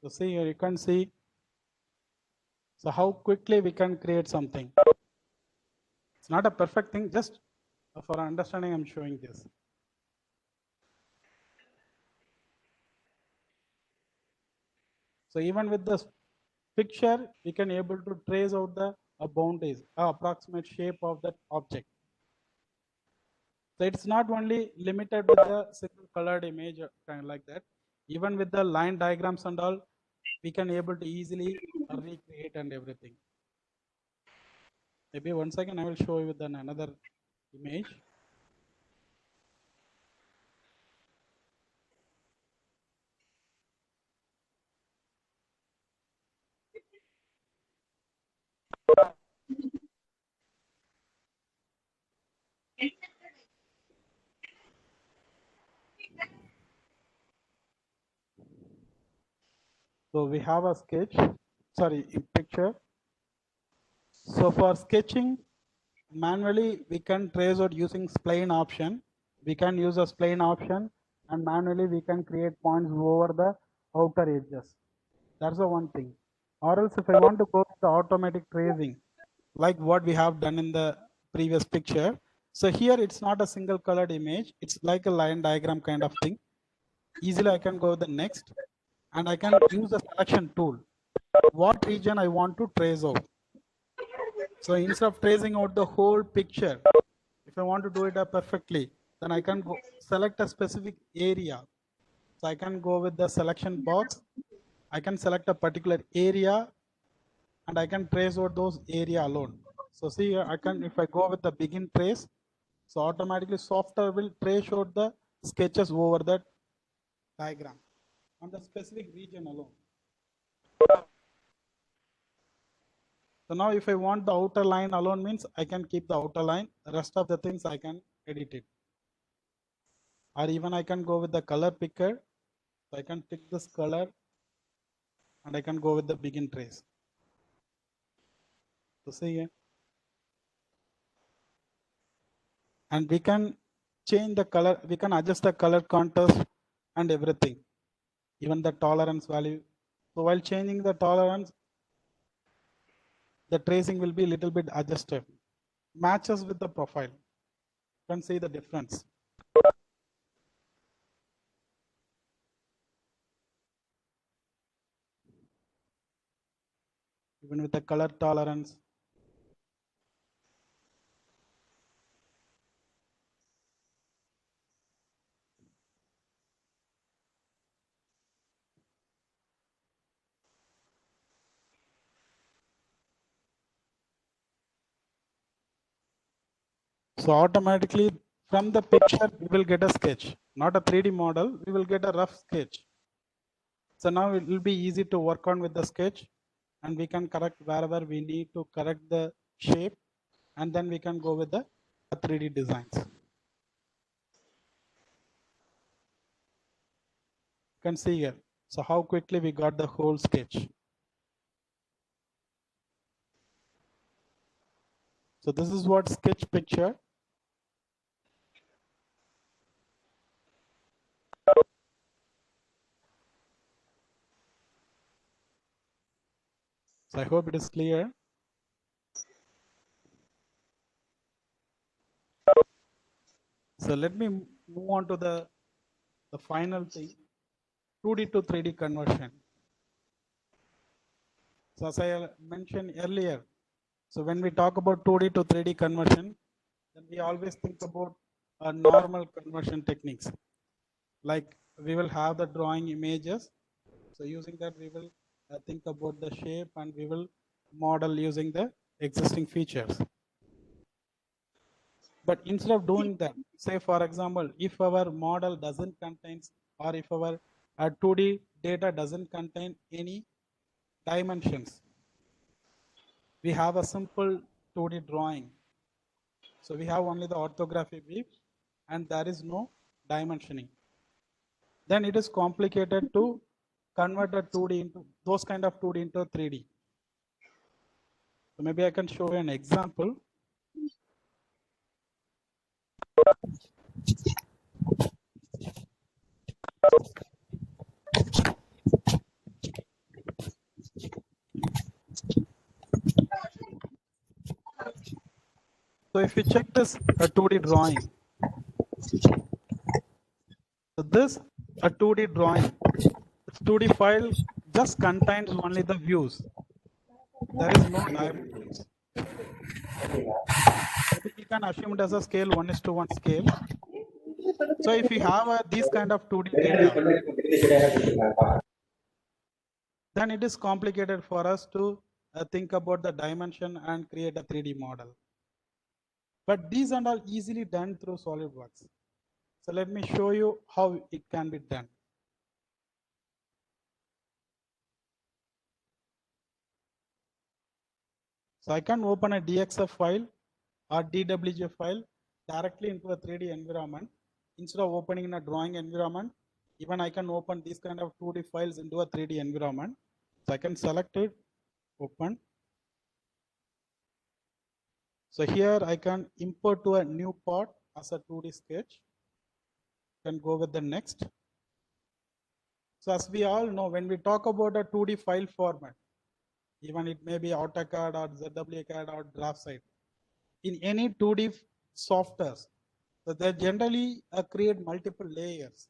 So see here, you can see So how quickly we can create something. It's not a perfect thing, just for understanding I'm showing this. So even with this picture, we can able to trace out the boundaries, approximate shape of that object. So it's not only limited with the single colored image or kind of like that. Even with the line diagrams and all, we can able to easily recreate and everything. Maybe 1 second I will show you with another image. So we have a sketch, sorry, a picture. So for sketching, manually we can trace out using spline option. We can use a spline option and manually we can create points over the outer edges. That's the one thing. Or else if I want to go with the automatic tracing, like what we have done in the previous picture. So here it's not a single colored image. It's like a line diagram kind of thing. Easily I can go the next and I can use the selection tool. What region I want to trace out. So instead of tracing out the whole picture, if I want to do it perfectly, then I can go select a specific area. So I can go with the selection box. I can select a particular area and I can trace out those area alone. So see here, I can, if I go with the begin trace, so automatically software will trace out the sketches over that diagram on the specific region alone. So now if I want the outer line alone means I can keep the outer line, the rest of the things I can edit it. Or even I can go with the color picker. So I can pick this color and I can go with the begin trace. So see here. And we can change the color, we can adjust the color contrast and everything, even the tolerance value. So while changing the tolerance, the tracing will be a little bit adjusted, matches with the profile. You can see the difference. Even with the color tolerance. So automatically from the picture, we will get a sketch, not a 3D model, we will get a rough sketch. So now it will be easy to work on with the sketch and we can correct wherever we need to correct the shape and then we can go with the 3D designs. You can see here. So how quickly we got the whole sketch. So this is what sketch picture. So I hope it is clear. So let me move on to the final thing, 2D to 3D conversion. So as I mentioned earlier, so when we talk about 2D to 3D conversion, then we always think about normal conversion techniques. Like we will have the drawing images. So using that, we will think about the shape and we will model using the existing features. But instead of doing that, say for example, if our model doesn't contain or if our 2D data doesn't contain any dimensions, we have a simple 2D drawing. So we have only the orthography view and there is no dimensioning. Then it is complicated to convert a 2D into those kind of 2D into 3D. So maybe I can show you an example. So if you check this a 2D drawing, so this a 2D drawing, this 2D file just contains only the views. There is no dimensions. I think you can assume it as a scale 1:1 scale. So if you have these kind of 2D data, then it is complicated for us to think about the dimension and create a 3D model. But these are all easily done through SolidWorks. So let me show you how it can be done. So I can open a DXF file or DWG file directly into a 3D environment. Instead of opening in a drawing environment, even I can open these kind of 2D files into a 3D environment. So I can select it, open. So here I can import to a new part as a 2D sketch. Can go with the next. So as we all know, when we talk about a 2D file format, even it may be AutoCAD or ZWCAD or DraftSite, in any 2D softwares, so they generally create multiple layers.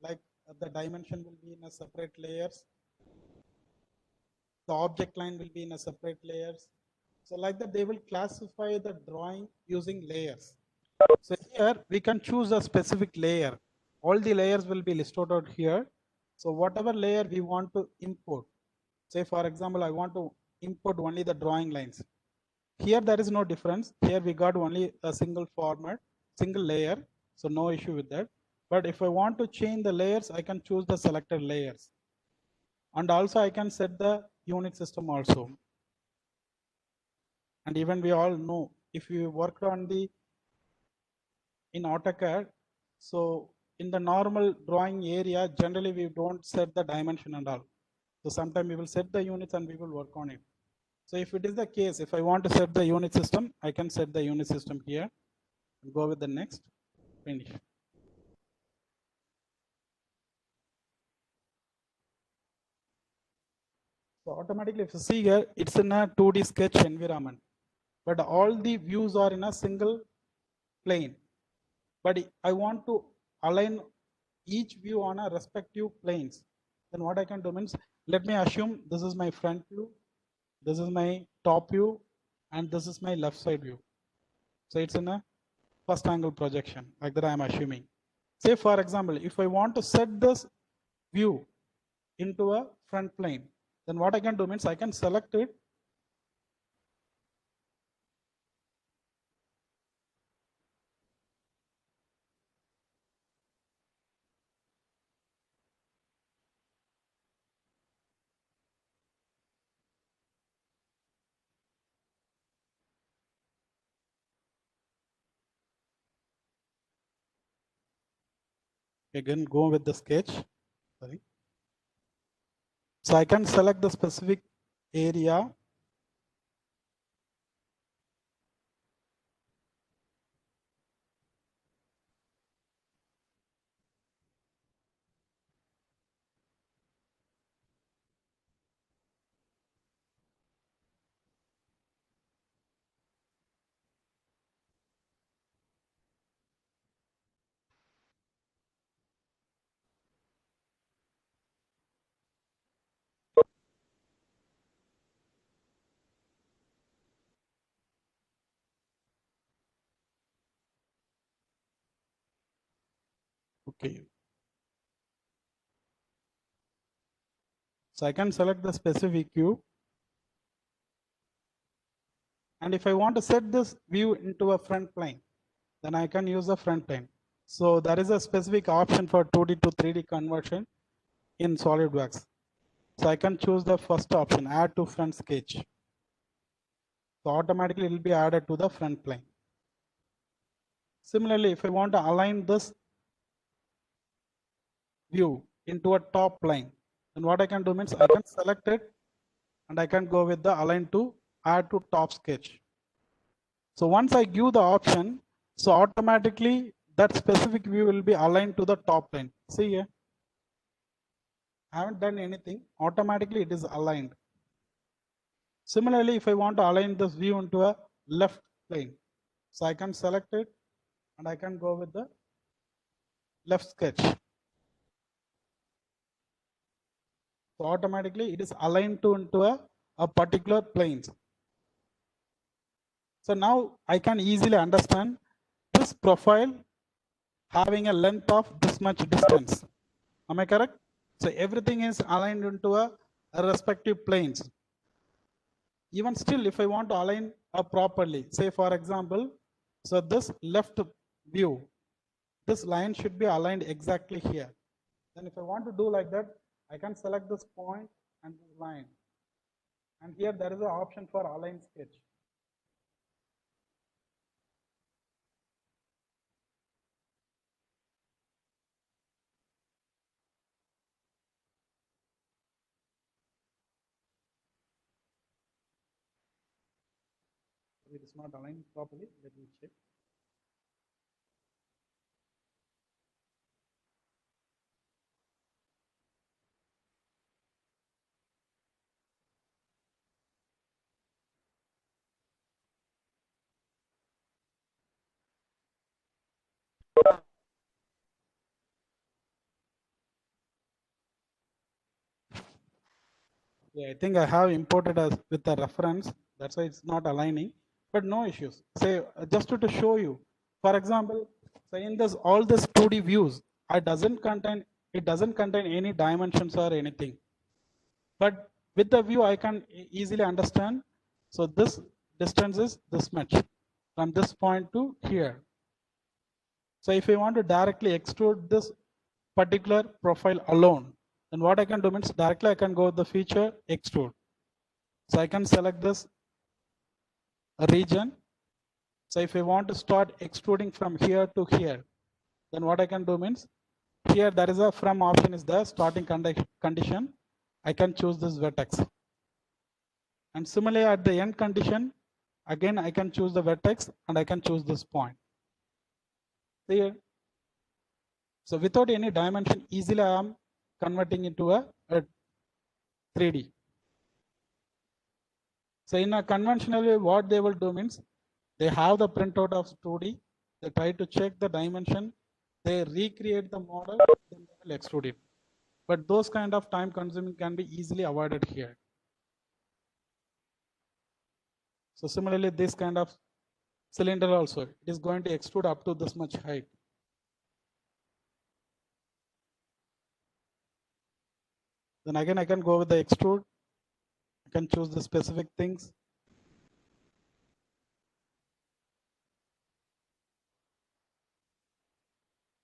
Like the dimension will be in a separate layers. The object line will be in a separate layers. So like that, they will classify the drawing using layers. So here we can choose a specific layer. All the layers will be listed out here. So whatever layer we want to import, say for example, I want to import only the drawing lines. Here there is no difference. Here we got only a single format, single layer. So no issue with that. But if I want to change the layers, I can choose the selected layers. And also I can set the unit system also. And even we all know, if you worked on the in AutoCAD, so in the normal drawing area, generally we don't set the dimension and all. So sometimes we will set the units and we will work on it. So if it is the case, if I want to set the unit system, I can set the unit system here. Go with the next, finish. So automatically, if you see here, it's in a 2D sketch environment, but all the views are in a single plane. But I want to align each view on a respective planes. Then what I can do means, let me assume this is my front view, this is my top view, and this is my left side view. So it's in a first angle projection, like that I am assuming. Say for example, if I want to set this view into a front plane, then what I can do means I can select it. Again, go with the sketch. Sorry. So I can select the specific area. Okay. So I can select the specific view. And if I want to set this view into a front plane, then I can use the front plane. So there is a specific option for 2D to 3D conversion in SolidWorks. So I can choose the first option, add to front sketch. So automatically it will be added to the front plane. Similarly, if I want to align this view into a top plane, then what I can do means I can select it and I can go with the align to add to top sketch. So once I give the option, so automatically that specific view will be aligned to the top plane. See here, I haven't done anything, automatically it is aligned. Similarly, if I want to align this view into a left plane, So I can select it and I can go with the left sketch. So automatically it is aligned into a particular planes. So now I can easily understand this profile having a length of this much distance. Am I correct? So everything is aligned into a respective planes. Even still, if I want to align properly, say for example, so this left view, this line should be aligned exactly here. Then if I want to do like that, I can select this point and this line. And here there is an option for align sketch. It is not aligned properly. Let me check. Yeah, I think I have imported as with a reference. That's why it's not aligning, but no issues. Say just to show you, for example, say in this all this 2D views, it doesn't contain any dimensions or anything. But with the view, I can easily understand. So this distance is this much from this point to here. So if I want to directly extrude this particular profile alone, then what I can do means directly I can go with the feature extrude. So I can select this region. So if I want to start extruding from here to here, then what I can do means here there is a from option is the starting condition. I can choose this vertex. And similarly at the end condition, again I can choose the vertex and I can choose this point. Here. So without any dimension, easily I am converting into a 3D. So in a conventional way, what they will do means they have the printout of 2D, they try to check the dimension, they recreate the model, then they will extrude it. But those kind of time consuming can be easily avoided here. So similarly, this kind of cylinder also, it is going to extrude up to this much height. Then again, I can go with the extrude. I can choose the specific things.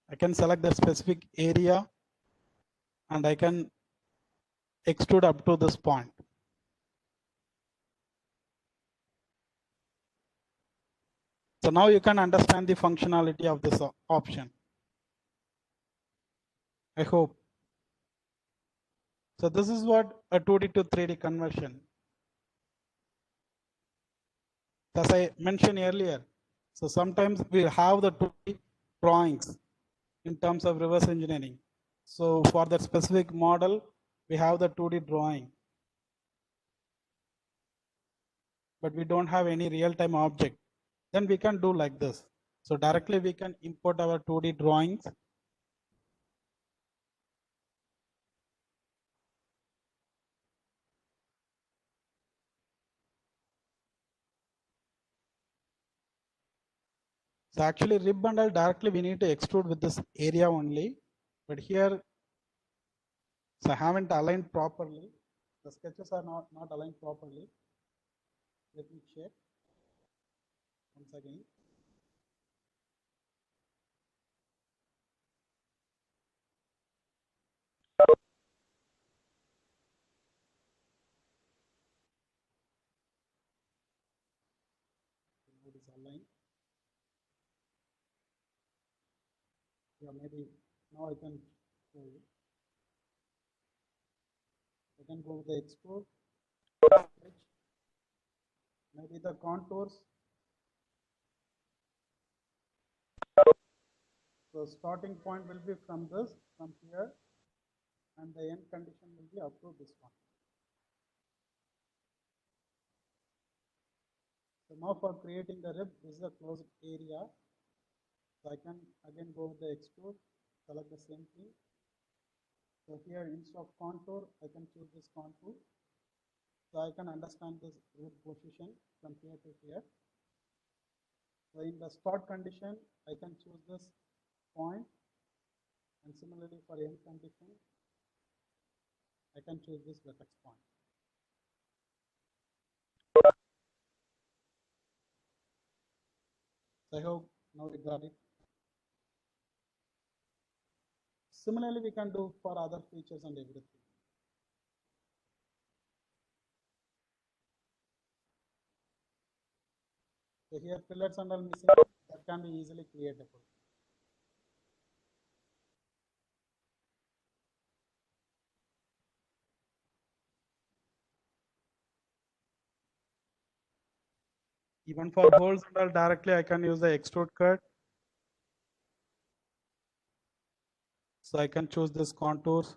I can select the specific area and I can extrude up to this point. So now you can understand the functionality of this option. I hope. So this is what a 2D to 3D conversion. As I mentioned earlier, so sometimes we have the 2D drawings in terms of reverse engineering. So for that specific model, we have the 2D drawing. But we don't have any real-time object. Then we can do like this. So directly we can import our 2D drawings. So actually rib bundle directly we need to extrude with this area only. But here, so I haven't aligned properly. The sketches are not aligned properly. Let me check once again. It is aligned. Yeah, maybe now I can show you. I can go with the extrude. Maybe the contours. So starting point will be from this, from here, and the end condition will be up to this one. So now for creating the rib, this is a closed area. So I can again go with the extrude, select the same thing. So here instead of contour, I can choose this contour. So I can understand this rib position from here to here. So in the start condition, I can choose this point, and similarly for end condition, I can choose this vertex point. So I hope now we got it. Similarly, we can do for other features and everything. So here fillets and all missing, that can be easily creatable. Even for holes and all directly, I can use the extrude cut. So I can choose this contours.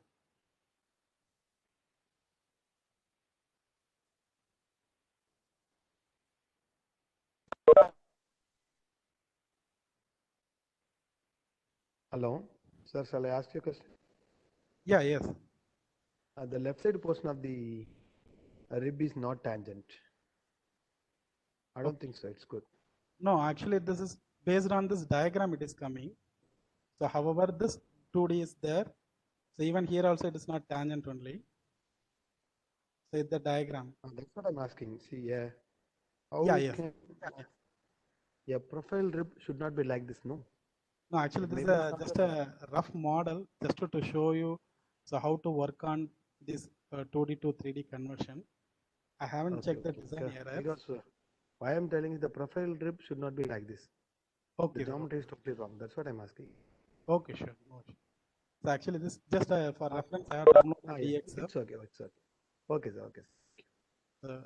Hello, sir. Shall I ask you a question? Yeah, yes. The left side portion of the rib is not tangent. I don't think so. It's good. No, actually, this is based on this diagram it is coming. So however, this 2D is there. So even here also it is not tangent only. So it's the diagram. That's what I'm asking. See, yeah. How Yeah, yes. can a profile rib should not be like this? No. No, actually, this is Maybe just a rough model just to show you so how to work on this 2D to 3D conversion. I haven't checked the design errors. Because why I'm telling you the profile rib should not be like this. Okay, The sir. geometry is totally wrong. That's what I'm asking. Okay, sure. No issue. So actually, this just for reference, I have downloaded Yeah. DXF. It's okay. It's okay. Okay, sir. Okay. Uh,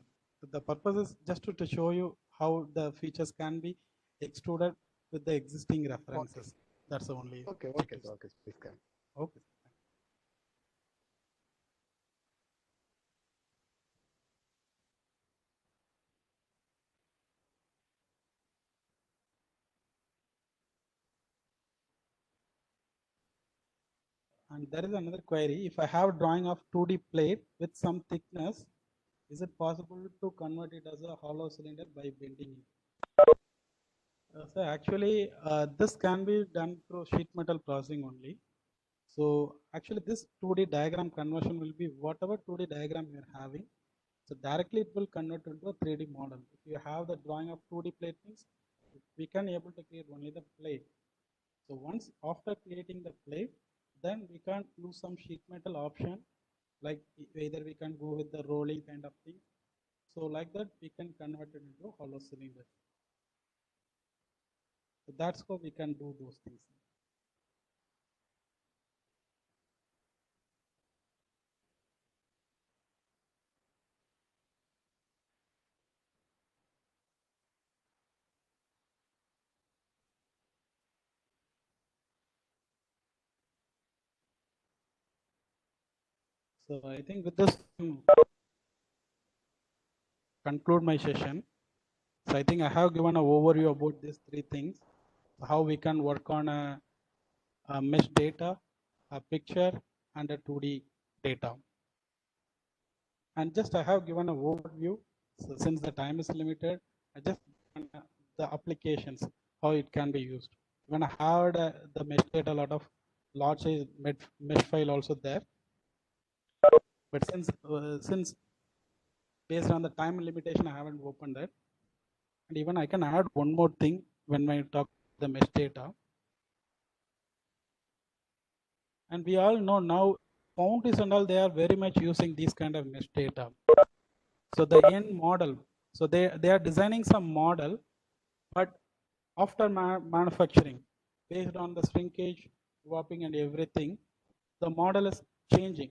the purpose is just to show you how the features can be extruded with the existing references. That's the only. Okay. Okay. objective. Sir. Okay. Please come. Okay. And there is another query. If I have drawing of 2D plate with some thickness, is it possible to convert it as a hollow cylinder by bending it? So actually, this can be done through sheet metal processing only. So actually, this 2D diagram conversion will be whatever 2D diagram you are having. So directly it will convert into a 3D model. If you have the drawing of 2D plate means, we can able to create only the plate. So once after creating the plate, then we can use some sheet metal option, like either we can go with the rolling kind of thing. So like that, we can convert it into hollow cylinder. So that's how we can do those things. So I think with this, conclude my session. So I think I have given an overview about these three things, how we can work on a mesh data, a picture, and a 2D data. And just I have given an overview. So since the time is limited, I just the applications, how it can be used. When I had the mesh data, a lot of large size mesh file also there. But since based on the time limitation, I haven't opened it. And even I can add one more thing when I talk the mesh data. And we all know now foundries and all, they are very much using these kind of mesh data. So the end model, so they are designing some model, but after manufacturing, based on the shrinkage, warping and everything, the model is changing.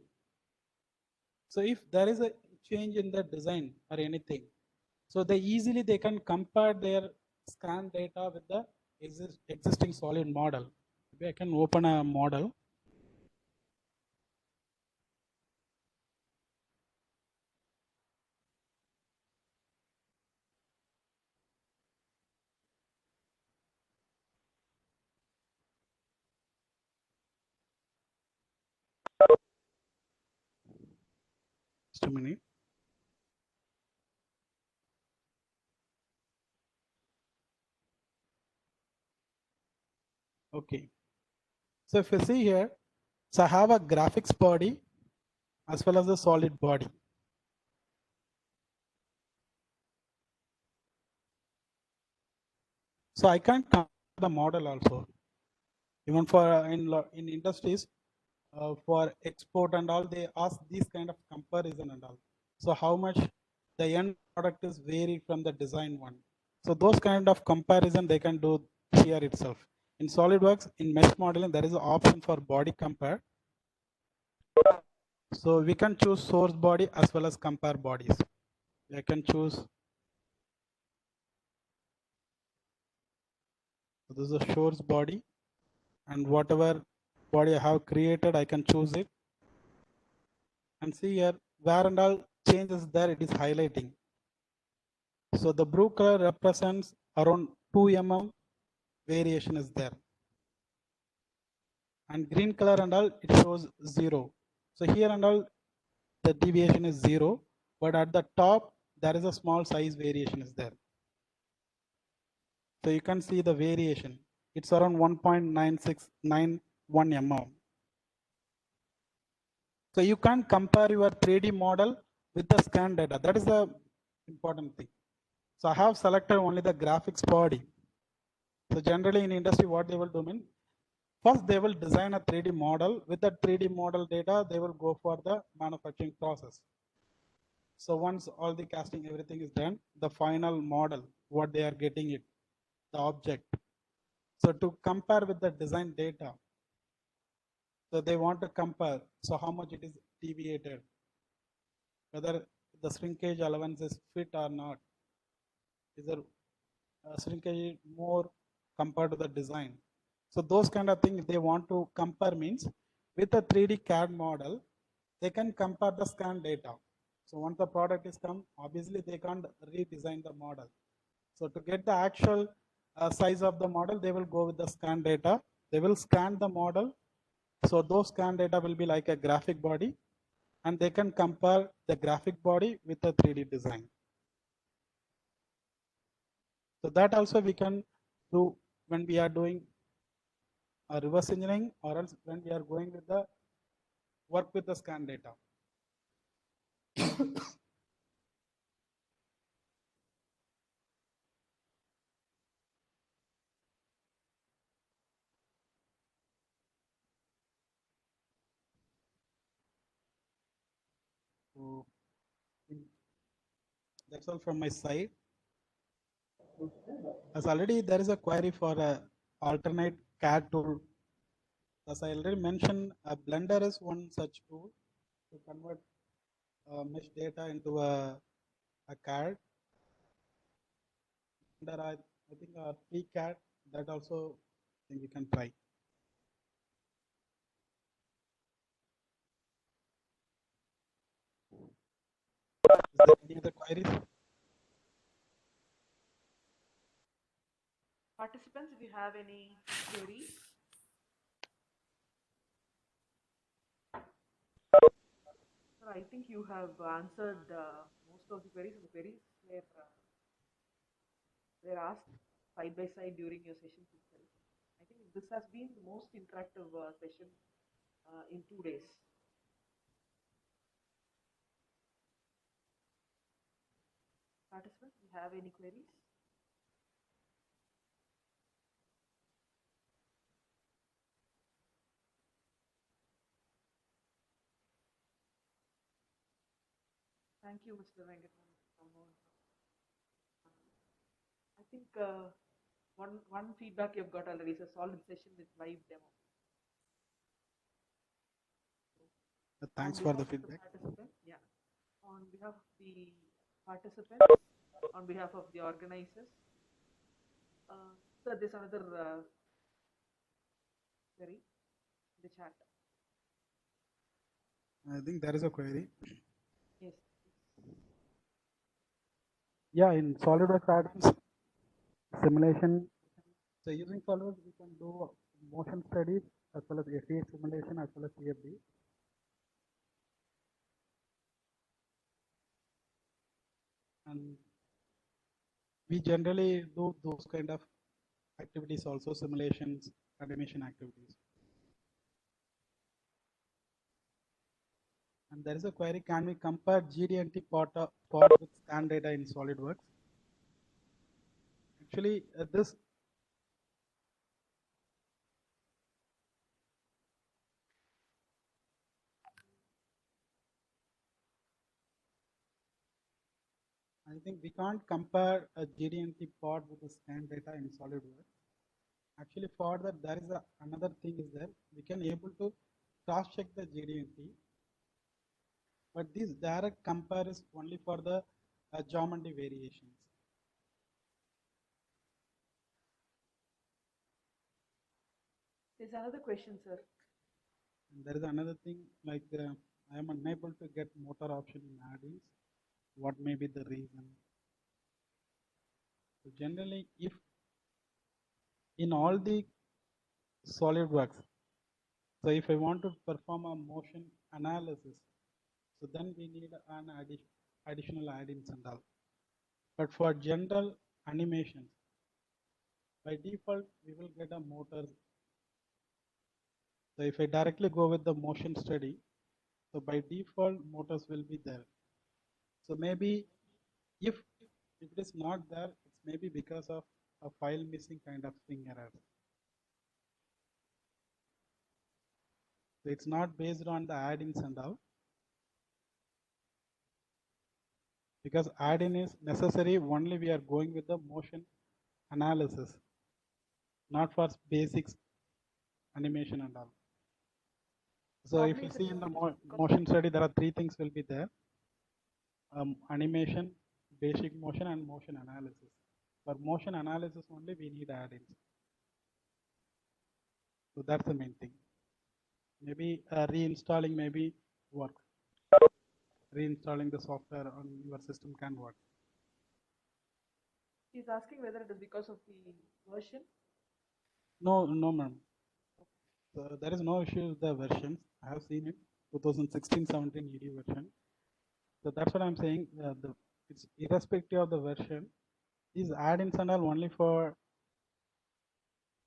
So if there is a change in the design or anything, so they can compare their scan data with the existing solid model. Maybe I can open a model. Just a minute. Okay. So if you see here, so I have a graphics body as well as a solid body. So I can compare the model also. Even for in industries, for export and all, they ask these kind of comparison and all. So how much the end product is vary from the design one. So those kind of comparison they can do here itself. In SolidWorks, in mesh modeling, there is an option for body compare. So we can choose source body as well as compare bodies. I can choose. So this is a source body, and whatever body I have created, I can choose it. And see here, where and all changes there, it is highlighting. So the blue color represents around 2 mm variation is there. And green color and all, it shows 0. So here and all, the deviation is 0. But at the top, there is a small size variation is there. So you can see the variation. It's around 1.9691 mm. So you can compare your 3D model with the scan data. That is the important thing. So I have selected only the graphics body. So generally in industry, what they will do mean, first they will design a 3D model. With the 3D model data, they will go for the manufacturing process. So once all the casting, everything is done, the final model, what they are getting it, the object. So to compare with the design data, so they want to compare, so how much it is deviated, whether the shrinkage allowance is fit or not. Is there shrinkage more compared to the design? So those kind of things they want to compare means with a 3D CAD model, they can compare the scan data. So once the product is come, obviously they can't redesign the model. So to get the actual size of the model, they will go with the scan data. They will scan the model. So those scan data will be like a graphic body, and they can compare the graphic body with a 3D design. So that also we can do when we are doing reverse engineering, or else when we are going with the work with the scan data. So that's all from my side. As already there is a query for a alternate CAD tool. As I already mentioned, Blender is one such tool to convert mesh data into a CAD. There are, I think, PCAD that also I think we can try. Is there any other queries? Participants, if you have any queries. Sir, I think you have answered most of the queries. The queries were asked side by side during your sessions itself. I think this has been the most interactive session in 2 days. Participants, if you have any queries? Thank you, Mr. Venkataraman. I think one feedback you've got already is a solid session with live demo. Thanks On for behalf the of feedback. participants, yeah. On behalf of the participants, on behalf of the organizers, sir, there's another query in the chat. I think there is a query. Yes. Yeah, in SolidWorks add-ons, simulation. So using SolidWorks, we can do motion studies as well as FEA simulation as well as CFD. and we generally do those kind of activities also, simulations, animation activities. And there is a query, can we compare GD&T part with scan data in SolidWorks? Actually, this I think we can't compare a GD&T pod with the scan data in SolidWorks. Actually, for that, there is another thing is that we can able to cross-check the GD&T, but this direct compare is only for the geometry variations. There's another question, sir. And there is another thing, like I am unable to get motor option in add-ins. What may be the reason? So generally, if in all the SolidWorks, so if I want to perform a motion analysis, so then we need an additional add-ins and all. But for general animations, by default, we will get a motor. So if I directly go with the motion study, so by default, motors will be there. So maybe if it is not there, it's maybe because of a file missing kind of thing error. So it's not based on the add-ins and all. Because add-in is necessary only we are going with the motion analysis, not for basics animation and all. So if you see in the motion study, there are three things will be there. Animation, basic motion and motion analysis. For motion analysis only we need add-ins. So that's the main thing. Maybe reinstalling maybe work. Reinstalling the software on your system can work. He's asking whether it is because of the version. No, ma'am. So there is no issue with the versions. I have seen it, 2016-17 ED version. So that's what I'm saying. It's irrespective of the version. These add-ins and all only for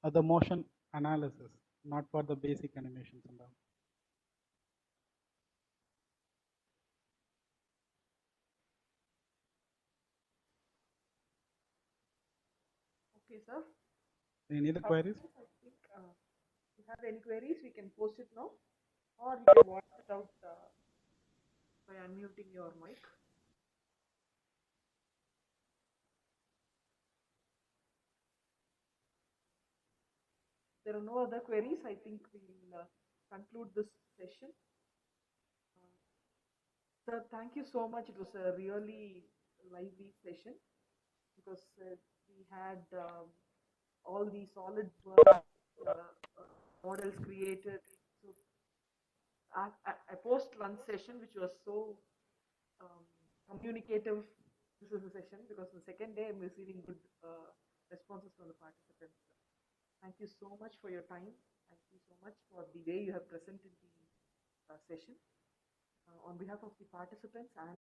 the motion analysis, not for the basic animations and all. Okay, sir. Any other queries? I think if you have any queries, we can post it now, or you can watch it out by unmuting your mic. There are no other queries. I think we'll conclude this session. Sir, thank you so much. It was a really lively session because we had all the solid models created. So a post-lunch session, which was so communicative. This is the session because the second day I'm receiving good responses from the participants. Thank you so much for your time. Thank you so much for the way you have presented the session. On behalf of the participants and